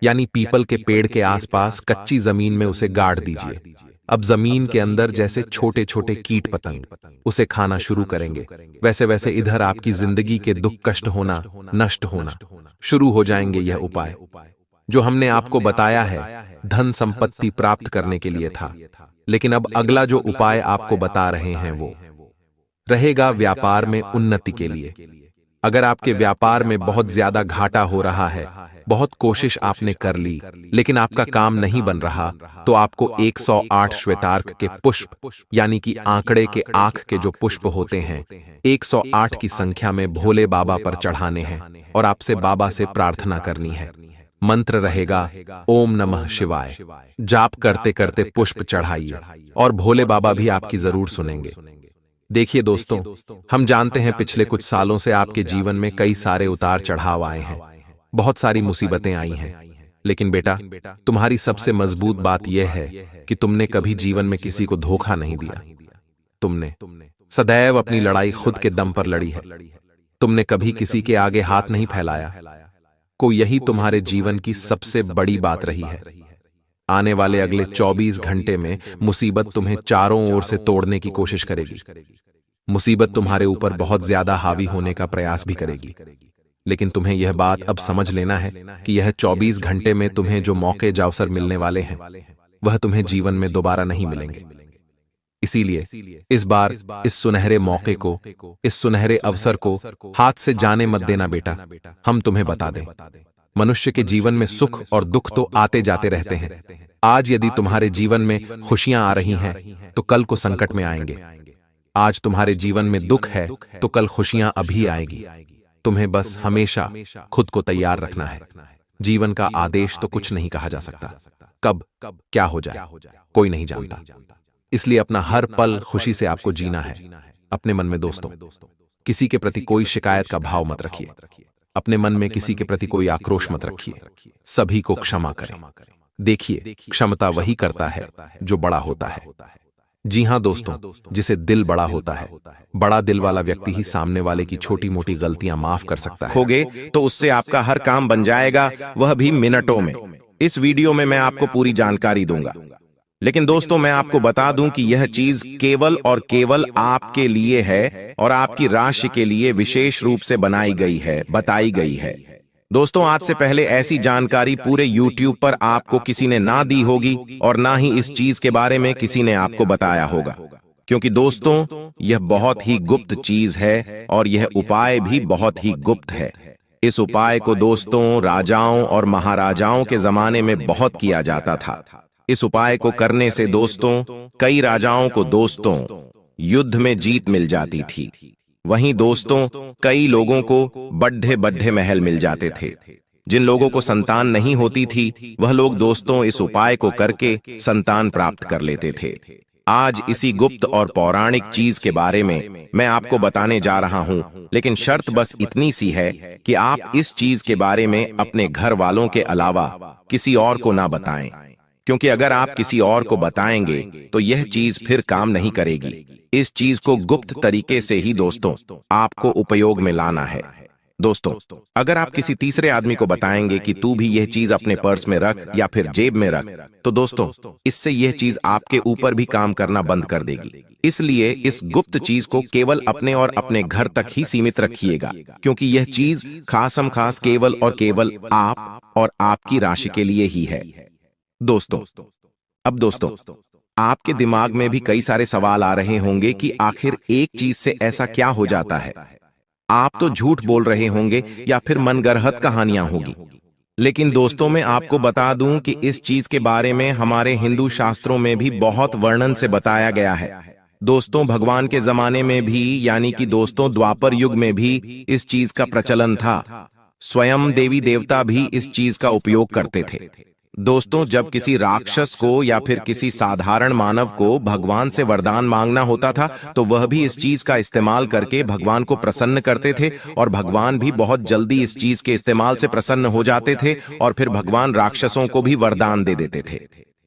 यानी पीपल के पेड़ के आसपास कच्ची जमीन में उसे गाड़ दीजिए। अब जमीन के अंदर जैसे छोटे छोटे कीट पतंग उसे खाना शुरू करेंगे, वैसे वैसे इधर आपकी जिंदगी के दुख कष्ट होना नष्ट होना शुरू हो जाएंगे। यह उपाय जो हमने आपको बताया है धन संपत्ति प्राप्त करने के लिए था, लेकिन अब अगला जो उपाय आपको बता रहे हैं वो रहेगा व्यापार में उन्नति के लिए। अगर आपके व्यापार में बहुत ज्यादा घाटा हो रहा है, बहुत कोशिश आपने कर ली, लेकिन आपका काम नहीं बन रहा, तो आपको 108 श्वेतार्क के पुष्प यानी कि आंकड़े के आंख के जो पुष्प होते हैं 108 की संख्या में भोले बाबा पर चढ़ाने हैं और आपसे बाबा से प्रार्थना करनी है। मंत्र रहेगा ओम नमः शिवाय। जाप करते करते पुष्प चढ़ाइए और भोले बाबा भी आपकी जरूर सुनेंगे। देखिए दोस्तों, हम जानते हैं पिछले कुछ सालों से आपके जीवन में कई सारे उतार चढ़ाव आए हैं, बहुत सारी मुसीबतें आई हैं, लेकिन बेटा तुम्हारी सबसे मजबूत बात यह है कि तुमने कभी जीवन में किसी को धोखा नहीं दिया। तुमने सदैव अपनी लड़ाई खुद के दम पर लड़ी है। तुमने कभी किसी के आगे हाथ नहीं फैलाया। कोई यही तुम्हारे जीवन की सबसे बड़ी बात रही है। आने वाले अगले 24 घंटे में मुसीबत तुम्हें चारों ओर से तोड़ने की कोशिश करेगी। मुसीबत तुम्हारे ऊपर बहुत ज्यादा हावी होने का प्रयास भी करेगी, लेकिन तुम्हें यह बात अब समझ लेना है कि यह 24 घंटे में तुम्हें जो मौके अवसर मिलने वाले हैं वह तुम्हें जीवन में दोबारा नहीं मिलेंगे। इसीलिए इस बार इस सुनहरे मौके को, इस सुनहरे अवसर को हाथ से जाने मत देना बेटा। हम तुम्हें बता दें, मनुष्य के जीवन में सुख और दुख तो आते जाते रहते हैं। आज यदि तुम्हारे जीवन में खुशियां आ रही हैं तो कल को संकट में आएंगे। आज तुम्हारे जीवन में दुख है तो कल खुशियां अभी आएगी। तुम्हें बस हमेशा खुद को तैयार रखना है। जीवन का आदेश तो कुछ नहीं कहा जा सकता, कब क्या हो जाए कोई नहीं जानता। इसलिए अपना हर पल खुशी से आपको जीना है। अपने मन में दोस्तों किसी के प्रति कोई शिकायत का भाव मत रखिए। अपने मन में किसी के प्रति कोई आक्रोश मत रखिए। सभी को क्षमा करें। देखिए, क्षमता वही करता है जो बड़ा होता है। जी हां दोस्तों, जिसे दिल बड़ा होता है, बड़ा दिल वाला व्यक्ति ही सामने वाले की छोटी मोटी गलतियां माफ कर सकता है। खोगे तो उससे आपका हर काम बन जाएगा, वह भी मिनटों में। इस वीडियो में मैं आपको पूरी जानकारी दूंगा, लेकिन दोस्तों मैं आपको बता दूं कि यह चीज केवल और केवल आपके लिए है और आपकी राशि के लिए विशेष रूप से बनाई गई है, बताई गई है। दोस्तों आज से पहले ऐसी जानकारी पूरे YouTube पर आपको किसी ने ना दी होगी और ना ही इस चीज के बारे में किसी ने आपको बताया होगा, क्योंकि दोस्तों यह बहुत ही गुप्त चीज है और यह उपाय भी बहुत ही गुप्त है। इस उपाय को दोस्तों राजाओं और महाराजाओं के जमाने में बहुत किया जाता था। इस उपाय को करने से दोस्तों कई राजाओं को दोस्तों युद्ध में जीत मिल जाती थी। वहीं दोस्तों कई लोगों को बड़े बड़े महल मिल जाते थे। जिन लोगों को संतान नहीं होती थी वह लोग दोस्तों इस उपाय को करके संतान प्राप्त कर लेते थे। आज इसी गुप्त और पौराणिक चीज के बारे में मैं आपको बताने जा रहा हूं, लेकिन शर्त बस इतनी सी है कि आप इस चीज के बारे में अपने घर वालों के अलावा किसी और को ना बताएं, क्योंकि अगर आप किसी और को बताएंगे तो यह चीज फिर काम नहीं करेगी। इस चीज को गुप्त तरीके से ही दोस्तों आपको उपयोग में लाना है। दोस्तों अगर आप किसी तीसरे आदमी को बताएंगे कि तू भी यह चीज अपने पर्स में रख या फिर जेब में रख, तो दोस्तों इससे यह चीज आपके ऊपर भी काम करना बंद कर देगी। इसलिए इस गुप्त चीज को केवल अपने और अपने घर तक ही सीमित रखिएगा, क्योंकि यह चीज खासम खास केवल और केवल आप और आपकी राशि के लिए ही है। दोस्तों अब दोस्तों आपके दिमाग में भी कई सारे सवाल आ रहे होंगे कि आखिर एक चीज से ऐसा क्या हो जाता है। आप तो झूठ बोल रहे होंगे या फिर मनगढ़ंत कहानियां होगी, लेकिन दोस्तों मैं आपको बता दूं कि इस चीज के बारे में हमारे हिंदू शास्त्रों में भी बहुत वर्णन से बताया गया है। दोस्तों भगवान के जमाने में भी यानी कि दोस्तों द्वापर युग में भी इस चीज का प्रचलन था। स्वयं देवी देवता भी इस चीज का उपयोग करते थे। दोस्तों जब किसी राक्षस को या फिर किसी साधारण मानव को भगवान से वरदान मांगना होता था तो वह भी इस चीज का इस्तेमाल करके भगवान को प्रसन्न करते थे, और भगवान भी बहुत जल्दी इस चीज के इस्तेमाल से प्रसन्न हो जाते थे, और फिर भगवान राक्षसों को भी वरदान दे देते थे।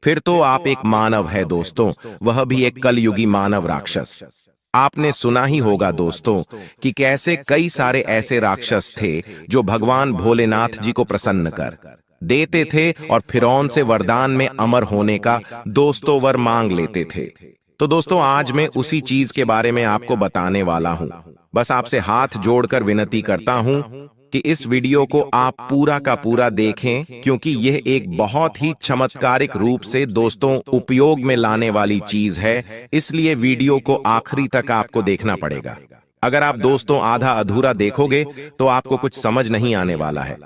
फिर तो आप एक मानव है दोस्तों, वह भी एक कलयुगी मानव राक्षस। आपने सुना ही होगा दोस्तों कि कैसे कई सारे ऐसे राक्षस थे जो भगवान भोलेनाथ जी को प्रसन्न कर देते थे और फिरौन से वरदान में अमर होने का दोस्तों वर मांग लेते थे। तो दोस्तों आज मैं उसी चीज के बारे में आपको बताने वाला हूं। बस आपसे हाथ जोड़कर विनती करता हूं कि इस वीडियो को आप पूरा का पूरा देखें, क्योंकि यह एक बहुत ही चमत्कारिक रूप से दोस्तों उपयोग में लाने वाली चीज है। इसलिए वीडियो को आखिरी तक आपको देखना पड़ेगा। अगर आप दोस्तों आधा अधूरा देखोगे तो आपको कुछ समझ नहीं आने वाला है।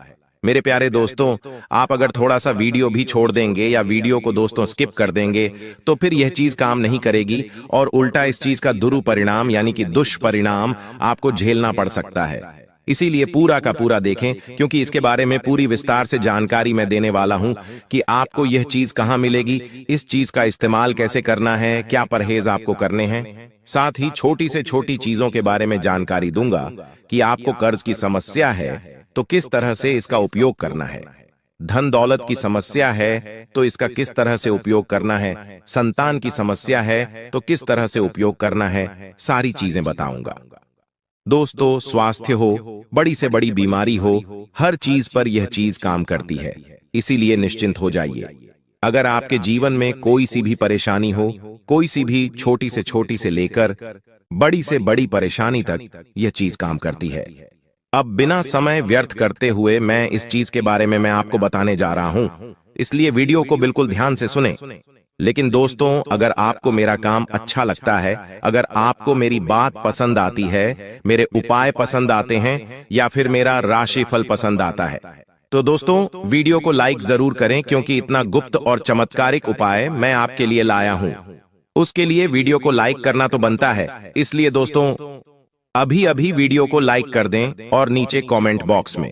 मेरे प्यारे दोस्तों आप अगर थोड़ा सा वीडियो भी छोड़ देंगे या वीडियो को दोस्तों स्किप कर देंगे तो फिर यह चीज काम नहीं करेगी, और उल्टा इस चीज का दुरुपरिणाम यानी कि दुष्परिणाम आपको झेलना पड़ सकता है। इसीलिए पूरा का पूरा देखें, क्योंकि इसके बारे में पूरी विस्तार से जानकारी मैं देने वाला हूं कि आपको यह चीज कहां मिलेगी, इस चीज का इस्तेमाल कैसे करना है, क्या परहेज आपको करने हैं। साथ ही छोटी से छोटी चीजों के बारे में जानकारी दूंगा कि आपको कर्ज की समस्या है तो किस तरह से इसका उपयोग करना है, धन दौलत की समस्या है तो इसका किस तरह से उपयोग करना है, संतान की समस्या है तो किस तरह से उपयोग करना है, सारी चीजें बताऊंगा। दोस्तों स्वास्थ्य हो, बड़ी से बड़ी बीमारी हो, हर चीज पर यह चीज काम करती है। इसीलिए निश्चिंत हो जाइए। अगर आपके जीवन में कोई सी भी परेशानी हो, कोई सी भी छोटी से लेकर बड़ी से बड़ी परेशानी तक यह चीज काम करती है। अब बिना समय व्यर्थ करते हुए मैं इस चीज के बारे में मैं आपको बताने जा रहा हूं, इसलिए वीडियो को बिल्कुल ध्यान से सुने। लेकिन दोस्तों अगर आपको मेरा काम अच्छा लगता है, अगर आपको मेरी बात पसंद आती है, मेरे उपाय पसंद आते हैं या फिर मेरा राशिफल पसंद आता है, तो दोस्तों वीडियो को लाइक जरूर करें, क्योंकि इतना गुप्त और चमत्कारिक उपाय मैं आपके लिए लाया हूं। उसके लिए वीडियो को लाइक करना तो बनता है। इसलिए दोस्तों अभी अभी वीडियो को लाइक कर दें और नीचे कमेंट बॉक्स में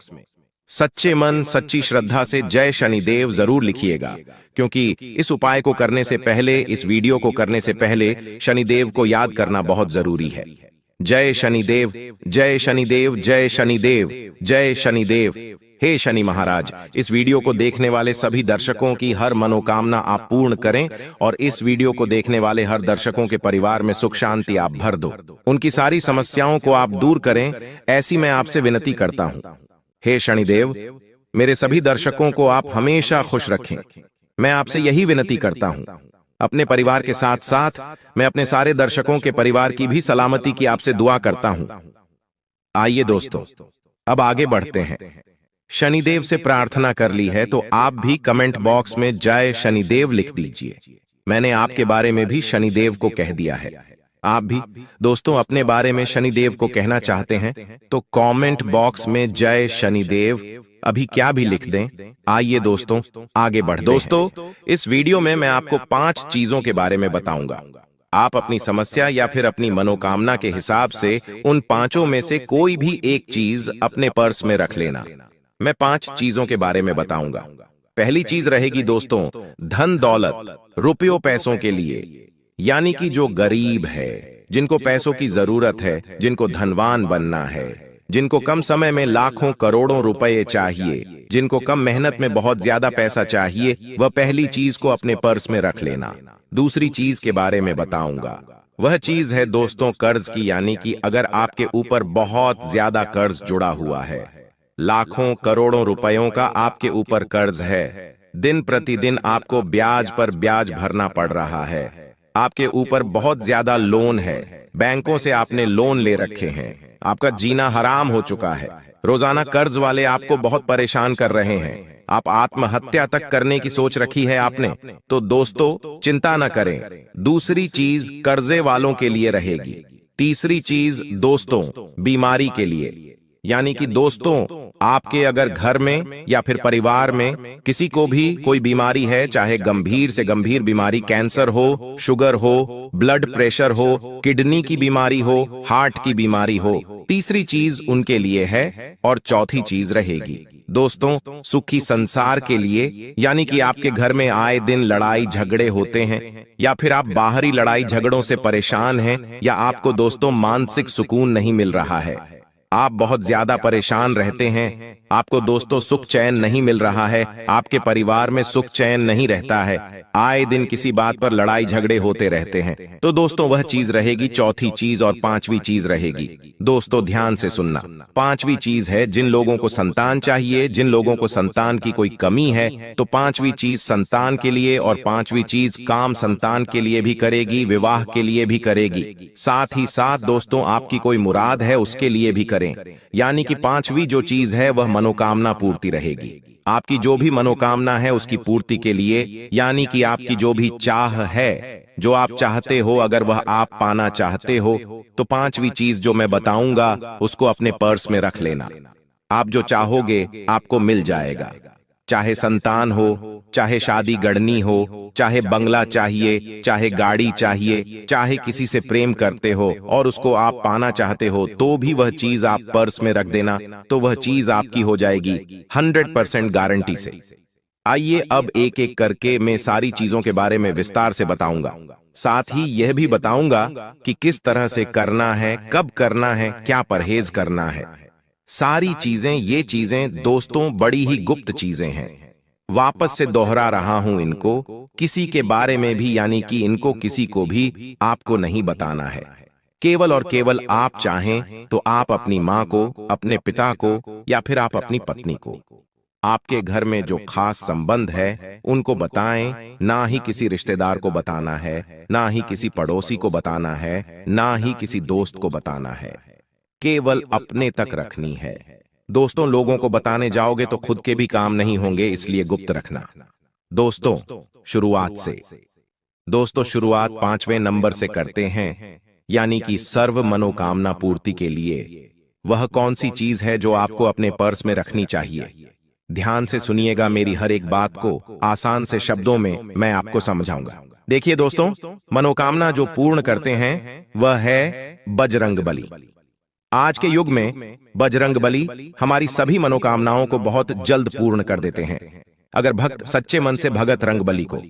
सच्चे मन सच्ची श्रद्धा से जय शनिदेव जरूर लिखिएगा, क्योंकि इस उपाय को करने से पहले, इस वीडियो को करने से पहले शनिदेव को याद करना बहुत जरूरी है। जय शनिदेव, जय शनिदेव, जय शनिदेव, जय शनिदेव। हे शनि महाराज, इस वीडियो को देखने वाले सभी दर्शकों की हर मनोकामना आप पूर्ण करें, और इस वीडियो को देखने वाले हर दर्शकों के परिवार में सुख शांति आप भर दो, उनकी सारी समस्याओं को आप दूर करें, ऐसी मैं आपसे विनती करता हूं। हे शनिदेव, मेरे सभी दर्शकों को आप हमेशा खुश रखें, मैं आपसे यही विनती करता हूं। अपने परिवार के साथ साथ मैं अपने सारे दर्शकों के परिवार की भी सलामती की आपसे दुआ करता हूं। आइए दोस्तों अब आगे बढ़ते हैं। शनिदेव से प्रार्थना कर ली है तो आप भी कमेंट बॉक्स में जय शनिदेव लिख दीजिए। मैंने आपके बारे में भी शनिदेव को कह दिया है। आप भी दोस्तों अपने बारे में शनिदेव को कहना चाहते हैं तो कमेंट बॉक्स में जय शनिदेव अभी क्या भी लिख दें। आइए दोस्तों आगे बढ़ते हैं। दोस्तों इस वीडियो में मैं आपको 5 चीजों के बारे में बताऊंगा। आप अपनी समस्या या फिर अपनी मनोकामना के हिसाब से उन 5 में से कोई भी एक चीज अपने पर्स में रख लेना। मैं 5 चीजों के बारे में बताऊंगा। पहली चीज रहेगी दोस्तों धन दौलत, रुपयों पैसों के लिए, यानी कि जो गरीब है, जिनको पैसों की जरूरत है, जिनको धनवान बनना है, जिनको कम समय में लाखों करोड़ों रुपए चाहिए, जिनको कम मेहनत में बहुत ज्यादा पैसा चाहिए, वह पहली चीज को अपने पर्स में रख लेना। दूसरी चीज के बारे में बताऊंगा, वह चीज है दोस्तों कर्ज की, यानी कि अगर आपके ऊपर बहुत ज्यादा कर्ज जुड़ा हुआ है, लाखों करोड़ों रुपयों का आपके ऊपर कर्ज है, दिन प्रतिदिन आपको ब्याज पर ब्याज भरना पड़ रहा है, आपके ऊपर बहुत ज्यादा लोन है, बैंकों से आपने लोन ले रखे हैं, आपका जीना हराम हो चुका है, रोजाना कर्ज वाले आपको बहुत परेशान कर रहे हैं, आप आत्महत्या तक करने की सोच रखी है आपने, तो दोस्तों चिंता न करें, दूसरी चीज कर्जे वालों के लिए रहेगी। तीसरी चीज दोस्तों बीमारी के लिए, यानी कि दोस्तों आपके अगर घर में या फिर परिवार में किसी को भी कोई बीमारी है, चाहे गंभीर से गंभीर बीमारी, कैंसर हो, शुगर हो, ब्लड प्रेशर हो, किडनी की बीमारी हो, हार्ट की बीमारी हो, तीसरी चीज उनके लिए है। और चौथी चीज रहेगी दोस्तों सुखी संसार के लिए, यानी कि आपके घर में आए दिन लड़ाई झगड़े होते हैं, या फिर आप बाहरी लड़ाई झगड़ों से परेशान हैं, या आपको दोस्तों मानसिक सुकून नहीं मिल रहा है, आप बहुत ज्यादा परेशान रहते हैं, आपको दोस्तों सुख चैन नहीं मिल रहा है, आपके परिवार में सुख चैन नहीं रहता है, आए दिन किसी बात पर लड़ाई झगड़े होते रहते हैं, तो दोस्तों वह चीज रहेगी चौथी चीज। और पांचवी चीज रहेगी दोस्तों ध्यान से सुनना, पांचवी चीज है जिन लोगों को संतान चाहिए, जिन लोगों को संतान की कोई कमी है, तो पांचवी चीज संतान के लिए, और पांचवी चीज काम संतान के लिए भी करेगी, विवाह के लिए भी करेगी, साथ ही साथ दोस्तों आपकी कोई मुराद है उसके लिए भी करें। यानी कि पांचवी जो चीज है वह मनोकामना पूर्ति रहेगी। आपकी जो भी मनोकामना है उसकी पूर्ति के लिए, यानी कि आपकी जो भी चाह है, जो आप चाहते हो, अगर वह आप पाना चाहते हो, तो पांचवी चीज जो मैं बताऊंगा उसको अपने पर्स में रख लेना। आप जो चाहोगे आपको मिल जाएगा, चाहे संतान हो, चाहे शादी गढ़नी हो, चाहे बंगला चाहिए, चाहे गाड़ी चाहिए, चाहे किसी से प्रेम करते हो और उसको आप पाना चाहते हो, तो भी वह चीज आप पर्स में रख देना, तो वह चीज आपकी हो जाएगी 100% गारंटी से। आइए अब एक एक करके मैं सारी चीजों के बारे में विस्तार से बताऊंगा, साथ ही यह भी बताऊंगा कि किस तरह से करना है, कब करना है, क्या परहेज करना है। सारी चीजें, ये चीजें दोस्तों बड़ी ही गुप्त चीजें हैं। वापस से दोहरा रहा हूं इनको, किसी के बारे में भी, यानी कि इनको किसी को भी आपको नहीं बताना है। केवल और केवल आप चाहें तो आप अपनी माँ को, अपने पिता को, या फिर आप अपनी पत्नी को, आपके घर में जो खास संबंध है उनको बताएं। ना ही किसी रिश्तेदार को बताना है, ना ही किसी पड़ोसी को बताना है, ना ही किसी दोस्त को बताना है, केवल अपने तक रखनी है। दोस्तों लोगों को बताने जाओगे तो खुद के भी काम नहीं होंगे, इसलिए गुप्त रखना। दोस्तों शुरुआत से, दोस्तों शुरुआत 5वें नंबर से करते हैं, यानी कि सर्व मनोकामना पूर्ति के लिए। वह कौन सी चीज है जो आपको अपने पर्स में रखनी चाहिए? ध्यान से सुनिएगा मेरी हर एक बात को, आसान से शब्दों में मैं आपको समझाऊंगा। देखिए दोस्तों, मनोकामना जो पूर्ण करते हैं वह है बजरंगबली। आज के युग में बजरंगबली हमारी सभी मनोकामनाओं को बहुत जल्द पूर्ण कर देते हैं। अगर भक्त सच्चे मन से भगत रंगबली को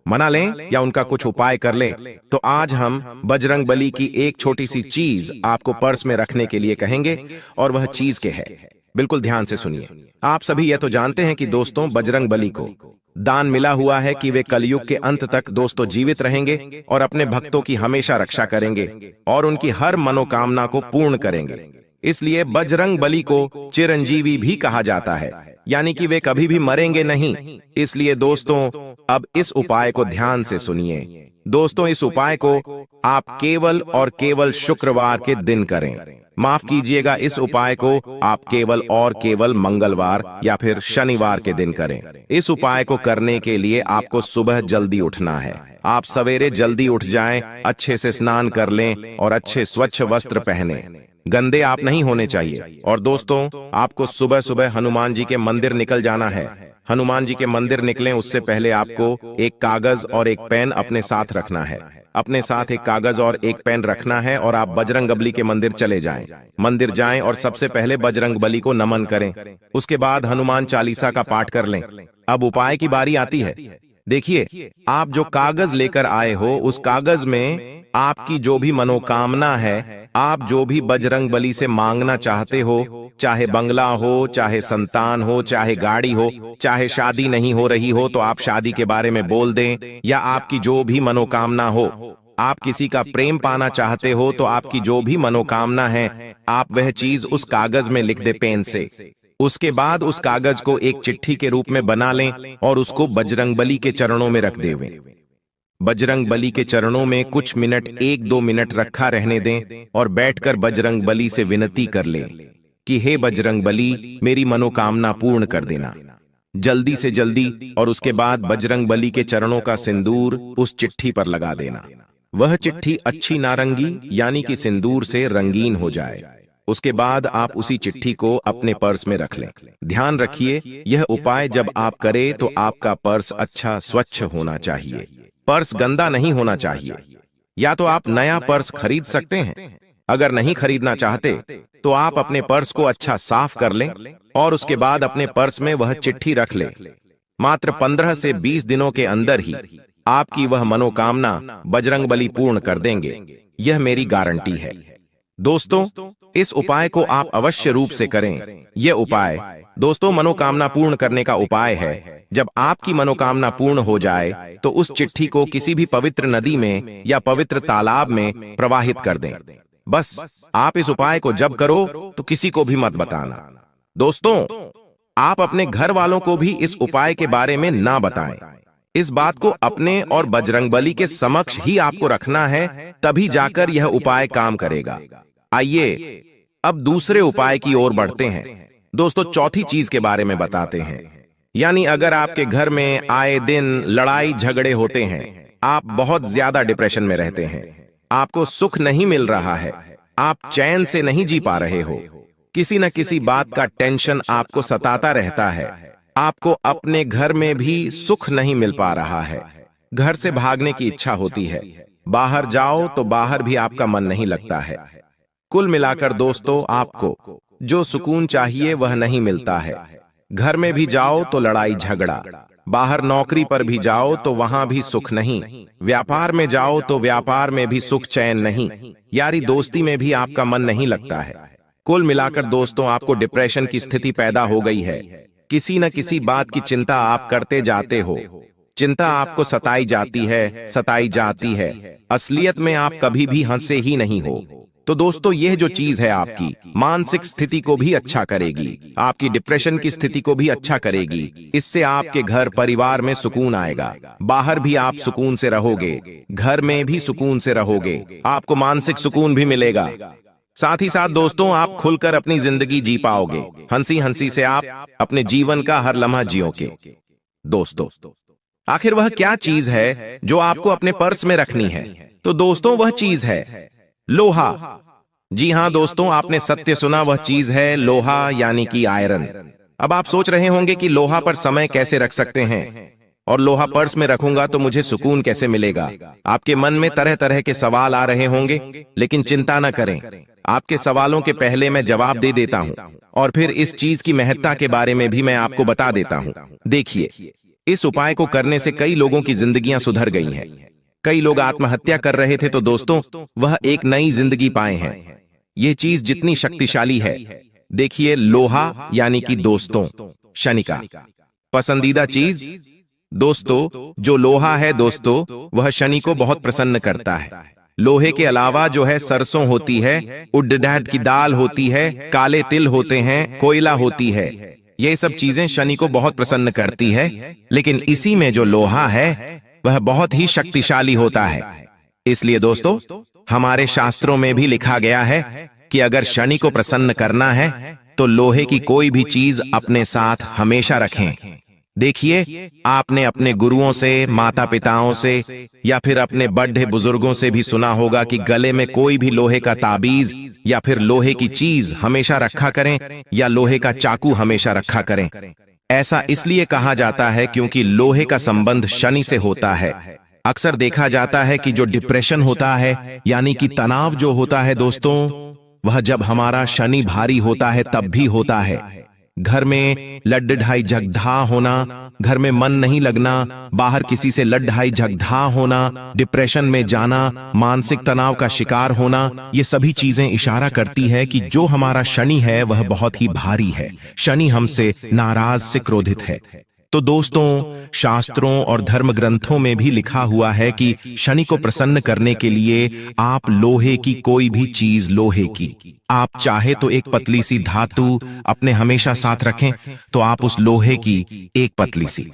मना लें या उनका कुछ उपाय कर लें, तो आज हम बजरंगबली की एक छोटी सी चीज आपको पर्स में रखने के लिए कहेंगे, और वह चीज क्या है, बिल्कुल ध्यान से सुनिए। आप सभी यह तो जानते हैं कि दोस्तों बजरंगबली को दान मिला हुआ है कि वे कलयुग के अंत तक दोस्तों जीवित रहेंगे और अपने भक्तों की हमेशा रक्षा करेंगे और उनकी हर मनोकामना को पूर्ण करेंगे। इसलिए बजरंगबली को चिरंजीवी भी कहा जाता है, यानी कि वे कभी भी मरेंगे नहीं। इसलिए दोस्तों अब इस उपाय को ध्यान से सुनिए। दोस्तों, इस उपाय को आप केवल और केवल शुक्रवार के दिन करें। माफ कीजिएगा, इस उपाय को आप केवल और केवल मंगलवार या फिर शनिवार के दिन करें। इस उपाय को करने के लिए आपको सुबह जल्दी उठना है। आप सवेरे जल्दी उठ जाएं, अच्छे से स्नान कर लें और अच्छे स्वच्छ वस्त्र पहने। गंदे आप नहीं होने चाहिए। और दोस्तों, आपको सुबह सुबह हनुमान जी के मंदिर निकल जाना है। हनुमान जी के मंदिर निकलें उससे पहले आपको एक कागज और एक पेन अपने साथ रखना है। अपने साथ एक कागज और एक पेन रखना है और आप बजरंगबली के मंदिर चले जाएं। मंदिर जाएं और सबसे पहले बजरंगबली को नमन करें। उसके बाद हनुमान चालीसा का पाठ कर लें। अब उपाय की बारी आती है। देखिए, आप जो कागज लेकर आए हो, उस कागज में आपकी जो भी मनोकामना है, आप जो भी बजरंगबली से मांगना चाहते हो, चाहे बंगला हो, चाहे संतान हो, चाहे गाड़ी हो, चाहे शादी नहीं हो रही हो तो आप शादी के बारे में बोल दें, या आपकी जो भी मनोकामना हो, आप किसी का प्रेम पाना चाहते हो तो आपकी जो भी मनोकामना है, आप वह चीज उस कागज में लिख दे पेन से। उसके बाद उस कागज को एक चिट्ठी के रूप में बना लें और उसको बजरंगबली के चरणों में रख देवें। बजरंगबली के चरणों में कुछ मिनट, 1-2 मिनट रखा रहने दें और बैठकर बजरंगबली से विनती कर लें कि हे बजरंगबली, मेरी मनोकामना पूर्ण कर देना जल्दी से जल्दी। और उसके बाद बजरंगबली के चरणों का सिंदूर उस चिट्ठी पर लगा देना। वह चिट्ठी अच्छी नारंगी यानी कि सिंदूर से रंगीन हो जाए। उसके बाद आप उसी चिट्ठी को अपने पर्स में रख लें। ध्यान रखिए, यह उपाय जब आप करें तो आपका पर्स अच्छा स्वच्छ होना चाहिए। पर्स गंदा नहीं होना चाहिए। या तो आप नया पर्स खरीद सकते हैं, अगर नहीं खरीदना चाहते तो आप अपने पर्स को अच्छा साफ कर लें और उसके बाद अपने पर्स में वह चिट्ठी रख लें। मात्र 15 से 20 दिनों के अंदर ही आपकी वह मनोकामना बजरंगबली पूर्ण कर देंगे। यह मेरी गारंटी है। दोस्तों, इस उपाय को आप अवश्य रूप से करें। यह उपाय दोस्तों मनोकामना पूर्ण करने का उपाय है। जब आपकी मनोकामना पूर्ण हो जाए तो उस चिट्ठी को किसी भी पवित्र नदी में या पवित्र तालाब में प्रवाहित कर दें। बस आप इस उपाय को जब करो तो किसी को भी मत बताना। दोस्तों, आप अपने घर वालों को भी इस उपाय के बारे में ना बताएं। इस बात को अपने और बजरंगबली के समक्ष ही आपको रखना है, तभी जाकर यह उपाय काम करेगा। आइए अब दूसरे उपाय की ओर बढ़ते हैं। दोस्तों, चौथी चीज के बारे में बताते हैं। यानी अगर आपके घर में आए दिन लड़ाई झगड़े होते हैं, आप बहुत ज्यादा डिप्रेशन में रहते हैं, आपको सुख नहीं मिल रहा है, आप चैन से नहीं जी पा रहे हो, किसी न किसी बात का टेंशन आपको सताता रहता है, आपको अपने घर में भी सुख नहीं मिल पा रहा है, घर से भागने की इच्छा होती है, बाहर जाओ तो बाहर भी आपका मन नहीं लगता है। कुल मिलाकर दोस्तों, आपको जो सुकून चाहिए वह नहीं मिलता है। घर में भी जाओ तो लड़ाई झगड़ा, बाहर नौकरी पर भी जाओ तो वहां भी सुख नहीं, व्यापार में जाओ तो व्यापार में भी सुख चैन नहीं, यारी दोस्ती में भी आपका मन नहीं लगता है। कुल मिलाकर दोस्तों, आपको डिप्रेशन की स्थिति पैदा हो गई है। किसी न किसी बात की चिंता आप करते जाते हो, चिंता आपको सताई जाती है। असलियत में आप कभी भी हंसे ही नहीं हो। तो दोस्तों, यह जो चीज है आपकी मानसिक स्थिति को भी अच्छा करेगी, आपकी डिप्रेशन की स्थिति को भी अच्छा करेगी। इससे आपके घर परिवार में सुकून आएगा, बाहर भी आप सुकून से रहोगे, घर में भी सुकून से रहोगे, आपको मानसिक सुकून भी मिलेगा। साथ ही साथ दोस्तों, आप खुलकर अपनी जिंदगी जी पाओगे, हंसी हंसी से आप अपने जीवन का हर लम्हा जियोगे। दोस्तों, आखिर वह क्या चीज है जो आपको अपने पर्स में रखनी है? तो दोस्तों, वह चीज है लोहा। जी हां दोस्तों, आपने सत्य सुना, वह चीज है लोहा यानी कि आयरन। अब आप सोच रहे होंगे कि लोहा पर समय कैसे रख सकते हैं और लोहा पर्स में रखूंगा तो मुझे सुकून कैसे मिलेगा। आपके मन में तरह तरह के सवाल आ रहे होंगे, लेकिन चिंता न करें, आपके सवालों के पहले मैं जवाब दे देता हूं और फिर इस चीज की महत्ता के बारे में भी मैं आपको बता देता हूं। देखिए, इस उपाय को करने से कई लोगों की जिंदगियां सुधर गई हैं। कई लोग आत्महत्या कर रहे थे तो दोस्तों, वह एक नई जिंदगी पाए हैं। यह चीज जितनी शक्तिशाली है, देखिए लोहा यानी कि दोस्तों शनि का पसंदीदा चीज। दोस्तों, जो लोहा है दोस्तों, वह शनि को बहुत प्रसन्न करता है। लोहे के अलावा जो है सरसों होती है, उड़द की दाल होती है, काले तिल होते हैं, कोयला होती है, ये सब चीजें शनि को बहुत प्रसन्न करती है। लेकिन इसी में जो लोहा है, वह बहुत ही शक्तिशाली होता है। इसलिए दोस्तों, हमारे शास्त्रों में भी लिखा गया है कि अगर शनि को प्रसन्न करना है तो लोहे की कोई भी चीज अपने साथ हमेशा रखें। देखिए, आपने अपने गुरुओं से, माता पिताओं से या फिर अपने बड़े बुजुर्गों से भी सुना होगा कि गले में कोई भी लोहे का ताबीज या फिर लोहे की चीज हमेशा रखा करें या लोहे का चाकू हमेशा रखा करें। ऐसा इसलिए कहा जाता है क्योंकि लोहे का संबंध शनि से होता है। अक्सर देखा जाता है कि जो डिप्रेशन होता है, यानी कि तनाव जो होता है दोस्तों, वह जब हमारा शनि भारी होता है तब भी होता है। घर में लड़-ढाई झगड़ा होना, घर में मन नहीं लगना, बाहर किसी से लड़-ढाई झगड़ा होना, डिप्रेशन में जाना, मानसिक तनाव का शिकार होना, ये सभी चीजें इशारा करती है कि जो हमारा शनि है वह बहुत ही भारी है। शनि हमसे नाराज से क्रोधित है। तो दोस्तों, शास्त्रों और धर्म ग्रंथों में भी लिखा हुआ है कि शनि को प्रसन्न करने के लिए आप लोहे की कोई भी चीज, लोहे की, आप चाहे तो एक पतली सी धातु अपने हमेशा साथ रखें, तो आप उस लोहे की एक पतली सी,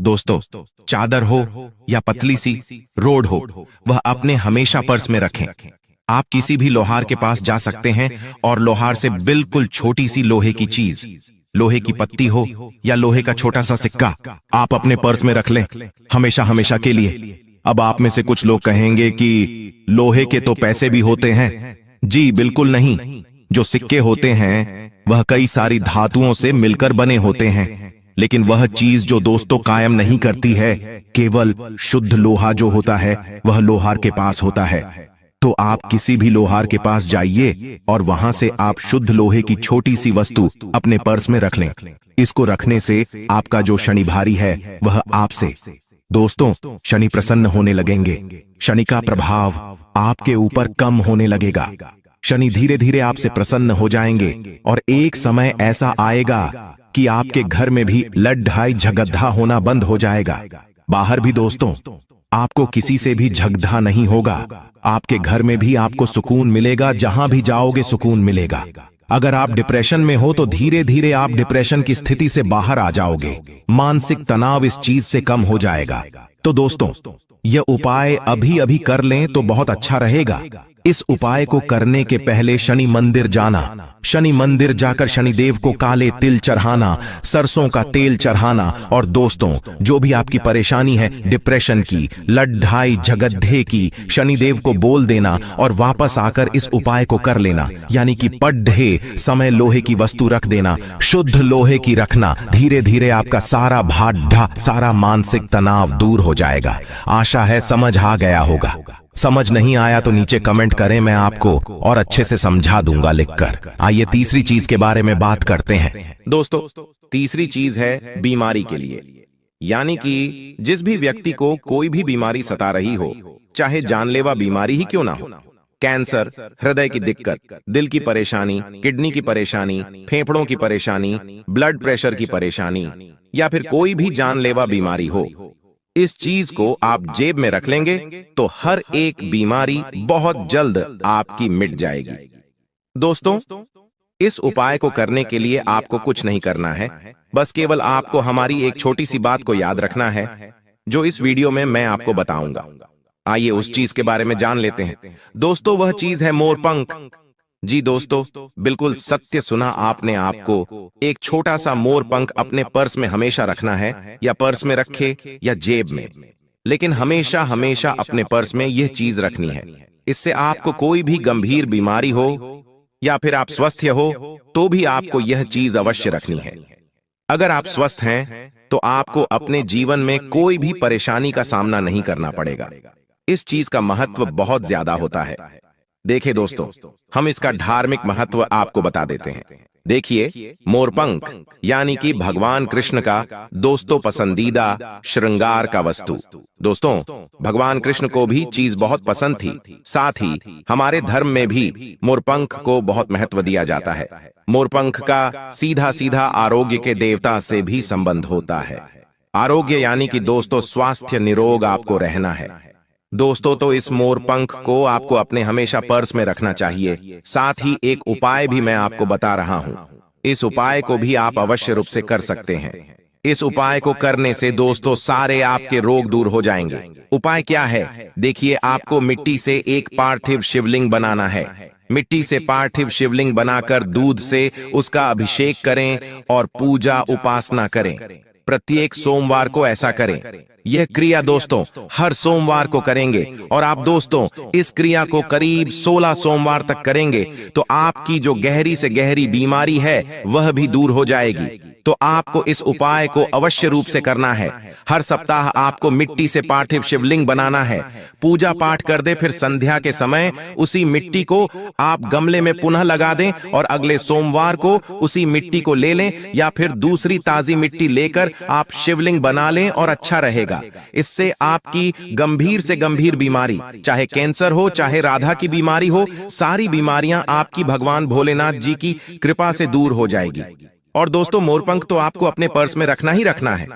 दोस्तों, चादर हो या पतली सी रोड हो, वह अपने हमेशा पर्स में रखें। आप किसी भी लोहार के पास जा सकते हैं और लोहार से बिल्कुल छोटी सी लोहे की चीज, लोहे की पत्ती हो या लोहे का छोटा सा सिक्का, आप अपने पर्स में रख लें, हमेशा हमेशा के लिए। अब आप में से कुछ लोग कहेंगे कि लोहे के तो पैसे भी होते हैं। जी बिल्कुल नहीं, जो सिक्के होते हैं वह कई सारी धातुओं से मिलकर बने होते हैं, लेकिन वह चीज जो दोस्तों कायम नहीं करती है, केवल शुद्ध लोहा जो होता है वह लोहार के पास होता है। तो आप किसी भी लोहार के पास जाइए और वहां से आप शुद्ध लोहे की छोटी सी वस्तु अपने पर्स में रख लें। इसको रखने से आपका जो शनि भारी है वह आपसे, दोस्तों, शनि प्रसन्न होने लगेंगे। शनि का प्रभाव आपके ऊपर कम होने लगेगा। शनि धीरे धीरे आपसे प्रसन्न हो जाएंगे और एक समय ऐसा आएगा कि आपके घर में भी लड़-ढाई झगड़ा होना बंद हो जाएगा। बाहर भी दोस्तों, आपको किसी से भी झगड़ा नहीं होगा। आपके घर में भी आपको सुकून मिलेगा, जहां भी जाओगे सुकून मिलेगा। अगर आप डिप्रेशन में हो तो धीरे धीरे आप डिप्रेशन की स्थिति से बाहर आ जाओगे। मानसिक तनाव इस चीज से कम हो जाएगा। तो दोस्तों, यह उपाय अभी अभी कर लें तो बहुत अच्छा रहेगा। इस उपाय को करने के पहले शनि मंदिर जाना, शनि मंदिर जाकर शनिदेव को काले तिल चढ़ाना, सरसों का तेल चढ़ाना, और दोस्तों, जो भी आपकी परेशानी है, डिप्रेशन की, लड़-ढाई झगड़े की, शनिदेव को बोल देना और वापस आकर इस उपाय को कर लेना। यानी कि पढ़े समय लोहे की वस्तु रख देना, शुद्ध लोहे की रखना। धीरे धीरे आपका सारा भाड्ढा, सारा मानसिक तनाव दूर हो जाएगा। आशा है समझ आ गया होगा। समझ नहीं आया तो नीचे कमेंट करें, मैं आपको और अच्छे से समझा दूंगा लिखकर। आइए तीसरी चीज के बारे में बात करते हैं। दोस्तों, तीसरी चीज है बीमारी के लिए। यानी कि जिस भी व्यक्ति को कोई भी बीमारी सता रही हो, चाहे जानलेवा बीमारी ही क्यों ना हो, कैंसर, हृदय की दिक्कत, दिल की परेशानी, किडनी की परेशानी, फेफड़ों की परेशानी, ब्लड प्रेशर की परेशानी, या फिर कोई भी जानलेवा बीमारी हो, इस चीज को आप जेब में रख लेंगे तो हर एक बीमारी बहुत जल्द आपकी मिट जाएगी। दोस्तों, इस उपाय को करने के लिए आपको कुछ नहीं करना है, बस केवल आपको हमारी एक छोटी सी बात को याद रखना है, जो इस वीडियो में मैं आपको बताऊंगा। आइए उस चीज के बारे में जान लेते हैं। दोस्तों, वह चीज है मोरपंख। जी दोस्तों, बिल्कुल सत्य सुना आपने। आपको एक छोटा सा मोर पंख अपने पर्स में हमेशा रखना है, या पर्स में रखे या जेब में, लेकिन हमेशा हमेशा अपने पर्स में यह चीज रखनी है। इससे आपको कोई भी गंभीर बीमारी हो या फिर आप स्वस्थ हो तो भी आपको यह चीज अवश्य रखनी है। अगर आप स्वस्थ हैं तो आपको अपने जीवन में कोई भी परेशानी का सामना नहीं करना पड़ेगा। इस चीज का महत्व बहुत ज्यादा होता है। देखिए दोस्तों, हम इसका धार्मिक महत्व आपको बता देते हैं। देखिए, मोरपंख यानी कि भगवान कृष्ण का दोस्तों पसंदीदा श्रृंगार का वस्तु। दोस्तों, भगवान कृष्ण को भी चीज बहुत पसंद थी। साथ ही हमारे धर्म में भी मोरपंख को बहुत महत्व दिया जाता है। मोरपंख का सीधा सीधा आरोग्य के देवता से भी संबंध होता है। आरोग्य यानी कि दोस्तों स्वास्थ्य, निरोग आपको रहना है। दोस्तों, तो इस मोरपंख को आपको अपने हमेशा पर्स में रखना चाहिए। साथ ही एक उपाय भी मैं आपको बता रहा हूं। इस उपाय को भी आप अवश्य रूप से कर सकते हैं। इस उपाय को करने से दोस्तों सारे आपके रोग दूर हो जाएंगे। उपाय क्या है? देखिए, आपको मिट्टी से एक पार्थिव शिवलिंग बनाना है। मिट्टी से पार्थिव शिवलिंग बनाकर दूध से उसका अभिषेक करें और पूजा उपासना करें। प्रत्येक सोमवार को ऐसा करें। यह क्रिया दोस्तों हर सोमवार को करेंगे और आप दोस्तों इस क्रिया को करीब 16 सोमवार तक करेंगे तो आपकी जो गहरी से गहरी बीमारी है वह भी दूर हो जाएगी। तो आपको इस उपाय को अवश्य रूप से करना है। हर सप्ताह आपको मिट्टी से पार्थिव शिवलिंग बनाना है। पूजा पाठ कर दे, फिर संध्या के समय उसी मिट्टी को आप गमले में पुनः लगा दें और अगले सोमवार को उसी मिट्टी को ले लें या फिर दूसरी ताजी मिट्टी लेकर आप शिवलिंग बना लें और अच्छा रहेगा। इससे आपकी गंभीर से गंभीर बीमारी, चाहे कैंसर हो चाहे राधा की बीमारी हो, सारी बीमारियां आपकी भगवान भोलेनाथ जी की कृपा से दूर हो जाएगी। और दोस्तों मोरपंख तो आपको अपने पर्स में रखना ही रखना है।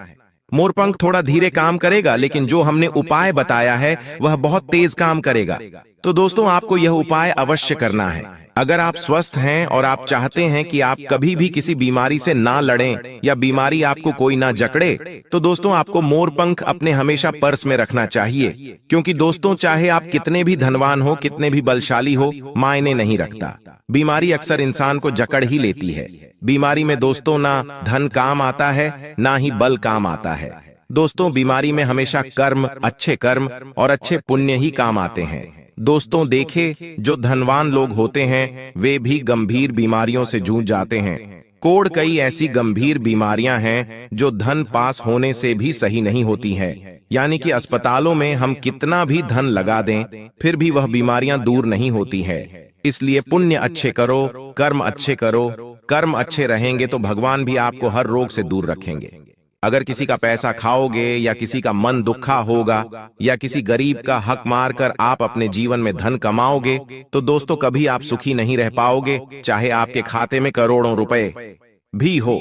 मोरपंख थोड़ा धीरे काम करेगा, लेकिन जो हमने उपाय बताया है वह बहुत तेज काम करेगा। तो दोस्तों आपको यह उपाय अवश्य करना है। अगर आप स्वस्थ हैं और आप चाहते हैं कि आप कभी भी किसी बीमारी से ना लड़ें या बीमारी आपको कोई ना जकड़े, तो दोस्तों आपको मोरपंख अपने हमेशा पर्स में रखना चाहिए। क्योंकि दोस्तों चाहे आप कितने भी धनवान हो, कितने भी बलशाली हो, मायने नहीं रखता। बीमारी अक्सर इंसान को जकड़ ही लेती है। बीमारी में दोस्तों ना धन काम आता है ना ही बल काम आता है। दोस्तों बीमारी में हमेशा कर्म, अच्छे कर्म और अच्छे पुण्य ही काम आते हैं। दोस्तों देखे, जो धनवान लोग होते हैं वे भी गंभीर बीमारियों से जूझ जाते हैं। कोड़ कई ऐसी गंभीर बीमारियां हैं जो धन पास होने से भी सही नहीं होती हैं। यानी कि अस्पतालों में हम कितना भी धन लगा दें फिर भी वह बीमारियां दूर नहीं होती है। इसलिए पुण्य अच्छे करो, कर्म अच्छे करो। कर्म अच्छे रहेंगे तो भगवान भी आपको हर रोग से दूर रखेंगे। अगर किसी का पैसा खाओगे या किसी का मन दुखा होगा या किसी गरीब का हक मारकर आप अपने जीवन में धन कमाओगे तो दोस्तों कभी आप सुखी नहीं रह पाओगे। चाहे आपके खाते में करोड़ों रुपए भी हो,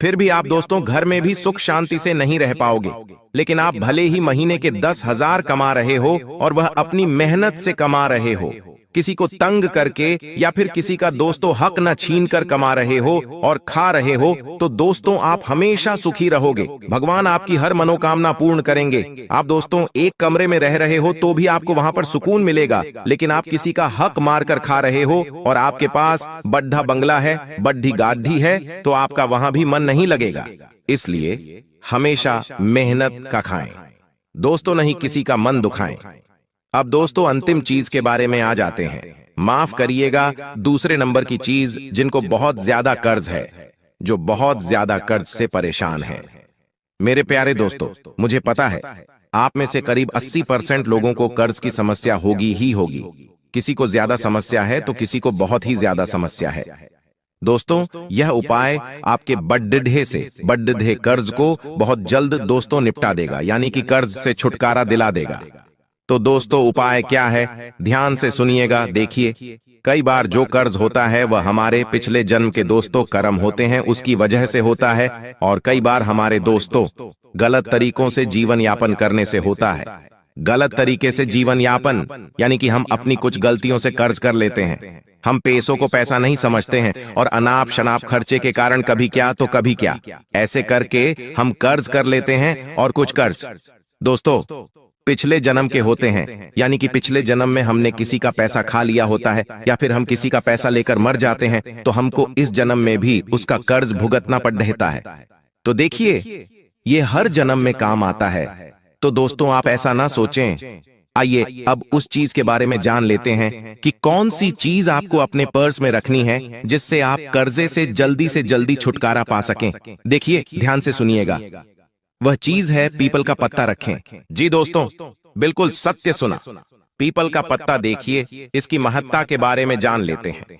फिर भी आप दोस्तों घर में भी सुख शांति से नहीं रह पाओगे। लेकिन आप भले ही महीने के 10,000 कमा रहे हो और वह अपनी मेहनत से कमा रहे हो, किसी को तंग करके या फिर किसी का दोस्तों हक न छीन कर कमा रहे हो और खा रहे हो, तो दोस्तों आप हमेशा सुखी रहोगे। भगवान आपकी हर मनोकामना पूर्ण करेंगे। आप दोस्तों एक कमरे में रह रहे हो तो भी आपको वहां पर सुकून मिलेगा, लेकिन आप किसी का हक मारकर खा रहे हो और आपके पास बड्ढा बंगला है, बड्ढी गाढ़ी है, तो आपका वहां भी मन नहीं लगेगा। इसलिए हमेशा मेहनत का खाएं दोस्तों, नहीं किसी का मन दुखाएं। अब दोस्तों अंतिम चीज के बारे में आ जाते हैं। माफ करिएगा, दूसरे नंबर की चीज जिनको बहुत ज्यादा कर्ज है, जो बहुत ज्यादा कर्ज से परेशान है। मेरे प्यारे दोस्तों, मुझे पता है आप में से करीब 80% लोगों को कर्ज की समस्या होगी ही होगी। किसी को ज्यादा समस्या है तो किसी को बहुत ही ज्यादा समस्या है। दोस्तों यह उपाय आपके बड्ढे कर्ज को बहुत जल्द दोस्तों निपटा देगा, यानी कि कर्ज से छुटकारा दिला देगा। तो दोस्तों उपाय क्या है, ध्यान से सुनिएगा। देखिए, कई बार जो कर्ज होता है वह हमारे पिछले जन्म के दोस्तों कर्म होते हैं, उसकी वजह से होता है। और कई बार हमारे दोस्तों गलत तरीकों से जीवन यापन करने से होता है। गलत तरीके से जीवन यापन यानी कि हम अपनी कुछ गलतियों से कर्ज कर लेते हैं। हम पैसों को पैसा नहीं समझते हैं और अनाप शनाप खर्चे के कारण कभी क्या तो कभी क्या, ऐसे करके हम कर्ज कर लेते हैं। और कुछ कर्ज दोस्तों पिछले जन्म के होते हैं, यानी कि पिछले जन्म में हमने किसी का पैसा खा लिया होता है या फिर हम किसी का पैसा लेकर मर जाते हैं, तो हमको इस जन्म में भी उसका कर्ज भुगतना पड़ रहता है। तो देखिए ये हर जन्म में काम आता है। तो दोस्तों आप ऐसा ना सोचें। आइए अब उस चीज के बारे में जान लेते हैं कि कौन सी चीज आपको अपने पर्स में रखनी है जिससे आप कर्जे से जल्दी छुटकारा पा सकें। देखिए ध्यान से सुनिएगा, वह चीज है पीपल का पत्ता रखें। जी दोस्तों बिल्कुल सत्य सुना, पीपल का पत्ता। देखिए इसकी महत्ता के बारे में जान लेते हैं।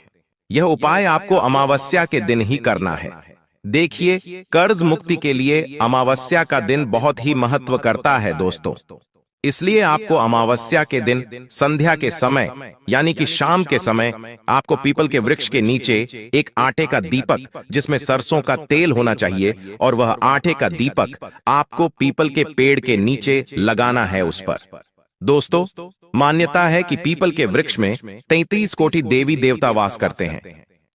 यह उपाय आपको अमावस्या के दिन ही करना है। देखिए कर्ज मुक्ति के लिए अमावस्या का दिन बहुत ही महत्व करता है दोस्तों। इसलिए आपको अमावस्या के दिन संध्या के समय यानी कि शाम के समय आपको पीपल के वृक्ष के नीचे एक आटे का दीपक जिसमें सरसों का तेल होना चाहिए, और वह आटे का दीपक आपको पीपल के पेड़ के नीचे लगाना है उस पर। दोस्तों मान्यता है कि पीपल के वृक्ष में 33 कोटि देवी देवता वास करते हैं।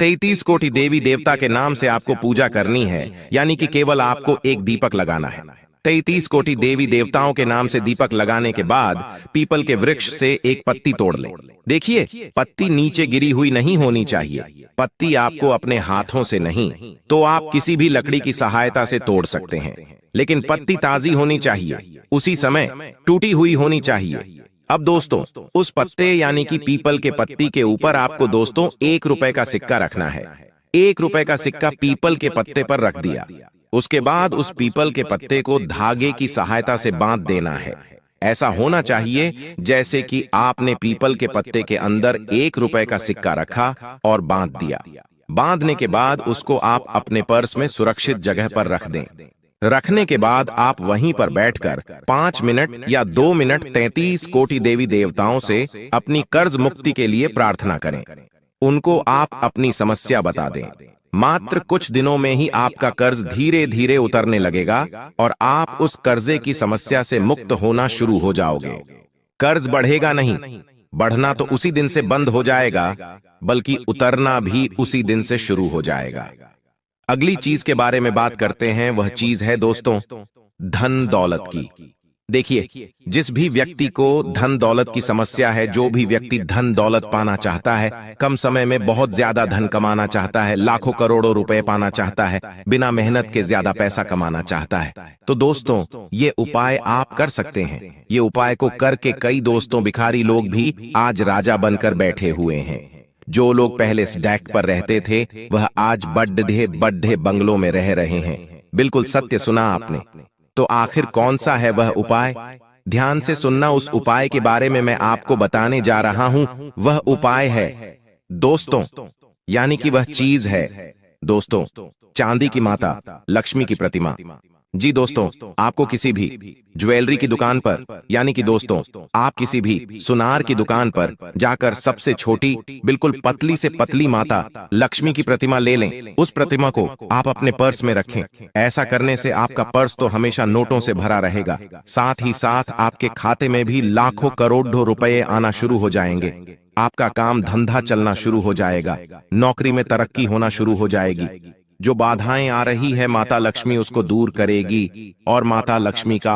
33 कोटि देवी देवता के नाम से आपको पूजा करनी है, यानी कि केवल आपको एक दीपक लगाना है। 33 कोटि देवी देवताओं के नाम से दीपक लगाने के बाद पीपल के वृक्ष से एक पत्ती तोड़ लें। देखिए, पत्ती नीचे गिरी हुई नहीं होनी चाहिए। पत्ती आपको अपने हाथों से नहीं तो आप किसी भी लकड़ी की सहायता से तोड़ सकते हैं, लेकिन पत्ती ताजी होनी चाहिए, उसी समय टूटी हुई होनी चाहिए। अब दोस्तों, उस पत्ते यानी कि पीपल के पत्ती के ऊपर आपको दोस्तों 1 रुपए का सिक्का रखना है। 1 रुपए का सिक्का पीपल के पत्ते पर रख दिया। उसके बाद उस पीपल के पत्ते को धागे की सहायता से बांध देना है। ऐसा होना चाहिए जैसे कि आपने पीपल के पत्ते के अंदर 1 रुपए का सिक्का रखा और बांध दिया। बांधने के बाद उसको आप अपने पर्स में सुरक्षित जगह पर रख दें। रखने के बाद आप वहीं पर बैठकर 5 मिनट या 2 मिनट 33 कोटि देवी देवताओं से अपनी कर्ज मुक्ति के लिए प्रार्थना करें। उनको आप अपनी समस्या बता दें। मात्र कुछ दिनों में ही आपका कर्ज धीरे धीरे उतरने लगेगा और आप उस कर्जे की समस्या से मुक्त होना शुरू हो जाओगे। कर्ज बढ़ेगा नहीं, बढ़ना तो उसी दिन से बंद हो जाएगा, बल्कि उतरना भी उसी दिन से शुरू हो जाएगा। अगली चीज के बारे में बात करते हैं, वह चीज है दोस्तों धन दौलत की। देखिए, जिस भी व्यक्ति को धन दौलत की समस्या है, जो भी व्यक्ति धन दौलत पाना चाहता है, कम समय में बहुत ज्यादा धन कमाना चाहता है, लाखों करोड़ों रुपए पाना चाहता है, बिना मेहनत के ज्यादा पैसा कमाना चाहता है, तो दोस्तों ये उपाय आप कर सकते हैं। ये उपाय को करके कई दोस्तों भिखारी लोग भी आज राजा बनकर बैठे हुए हैं। जो लोग पहले स्टैक पर रहते थे, वह आज बड़े बड़े बंगलों में रह रहे हैं। बिल्कुल सत्य सुना आपने। तो आखिर कौन सा है वह उपाय? ध्यान से सुनना, उस उपाय के बारे में मैं आपको बताने जा रहा हूं। वह उपाय है दोस्तों, यानी कि वह चीज है दोस्तों, चांदी की माता लक्ष्मी की प्रतिमा। जी दोस्तों, आपको किसी भी ज्वेलरी की दुकान पर, यानी कि दोस्तों आप किसी भी सुनार की दुकान पर जाकर सबसे छोटी, बिल्कुल पतली से पतली माता लक्ष्मी की प्रतिमा ले लें। उस प्रतिमा को आप अपने पर्स में रखें। ऐसा करने से आपका पर्स तो हमेशा नोटों से भरा रहेगा, साथ ही साथ आपके खाते में भी लाखों करोड़ों रुपए आना शुरू हो जाएंगे। आपका काम धंधा चलना शुरू हो जाएगा, नौकरी में तरक्की होना शुरू हो जाएगी। जो बाधाएं आ रही है, माता लक्ष्मी उसको दूर करेगी और माता लक्ष्मी का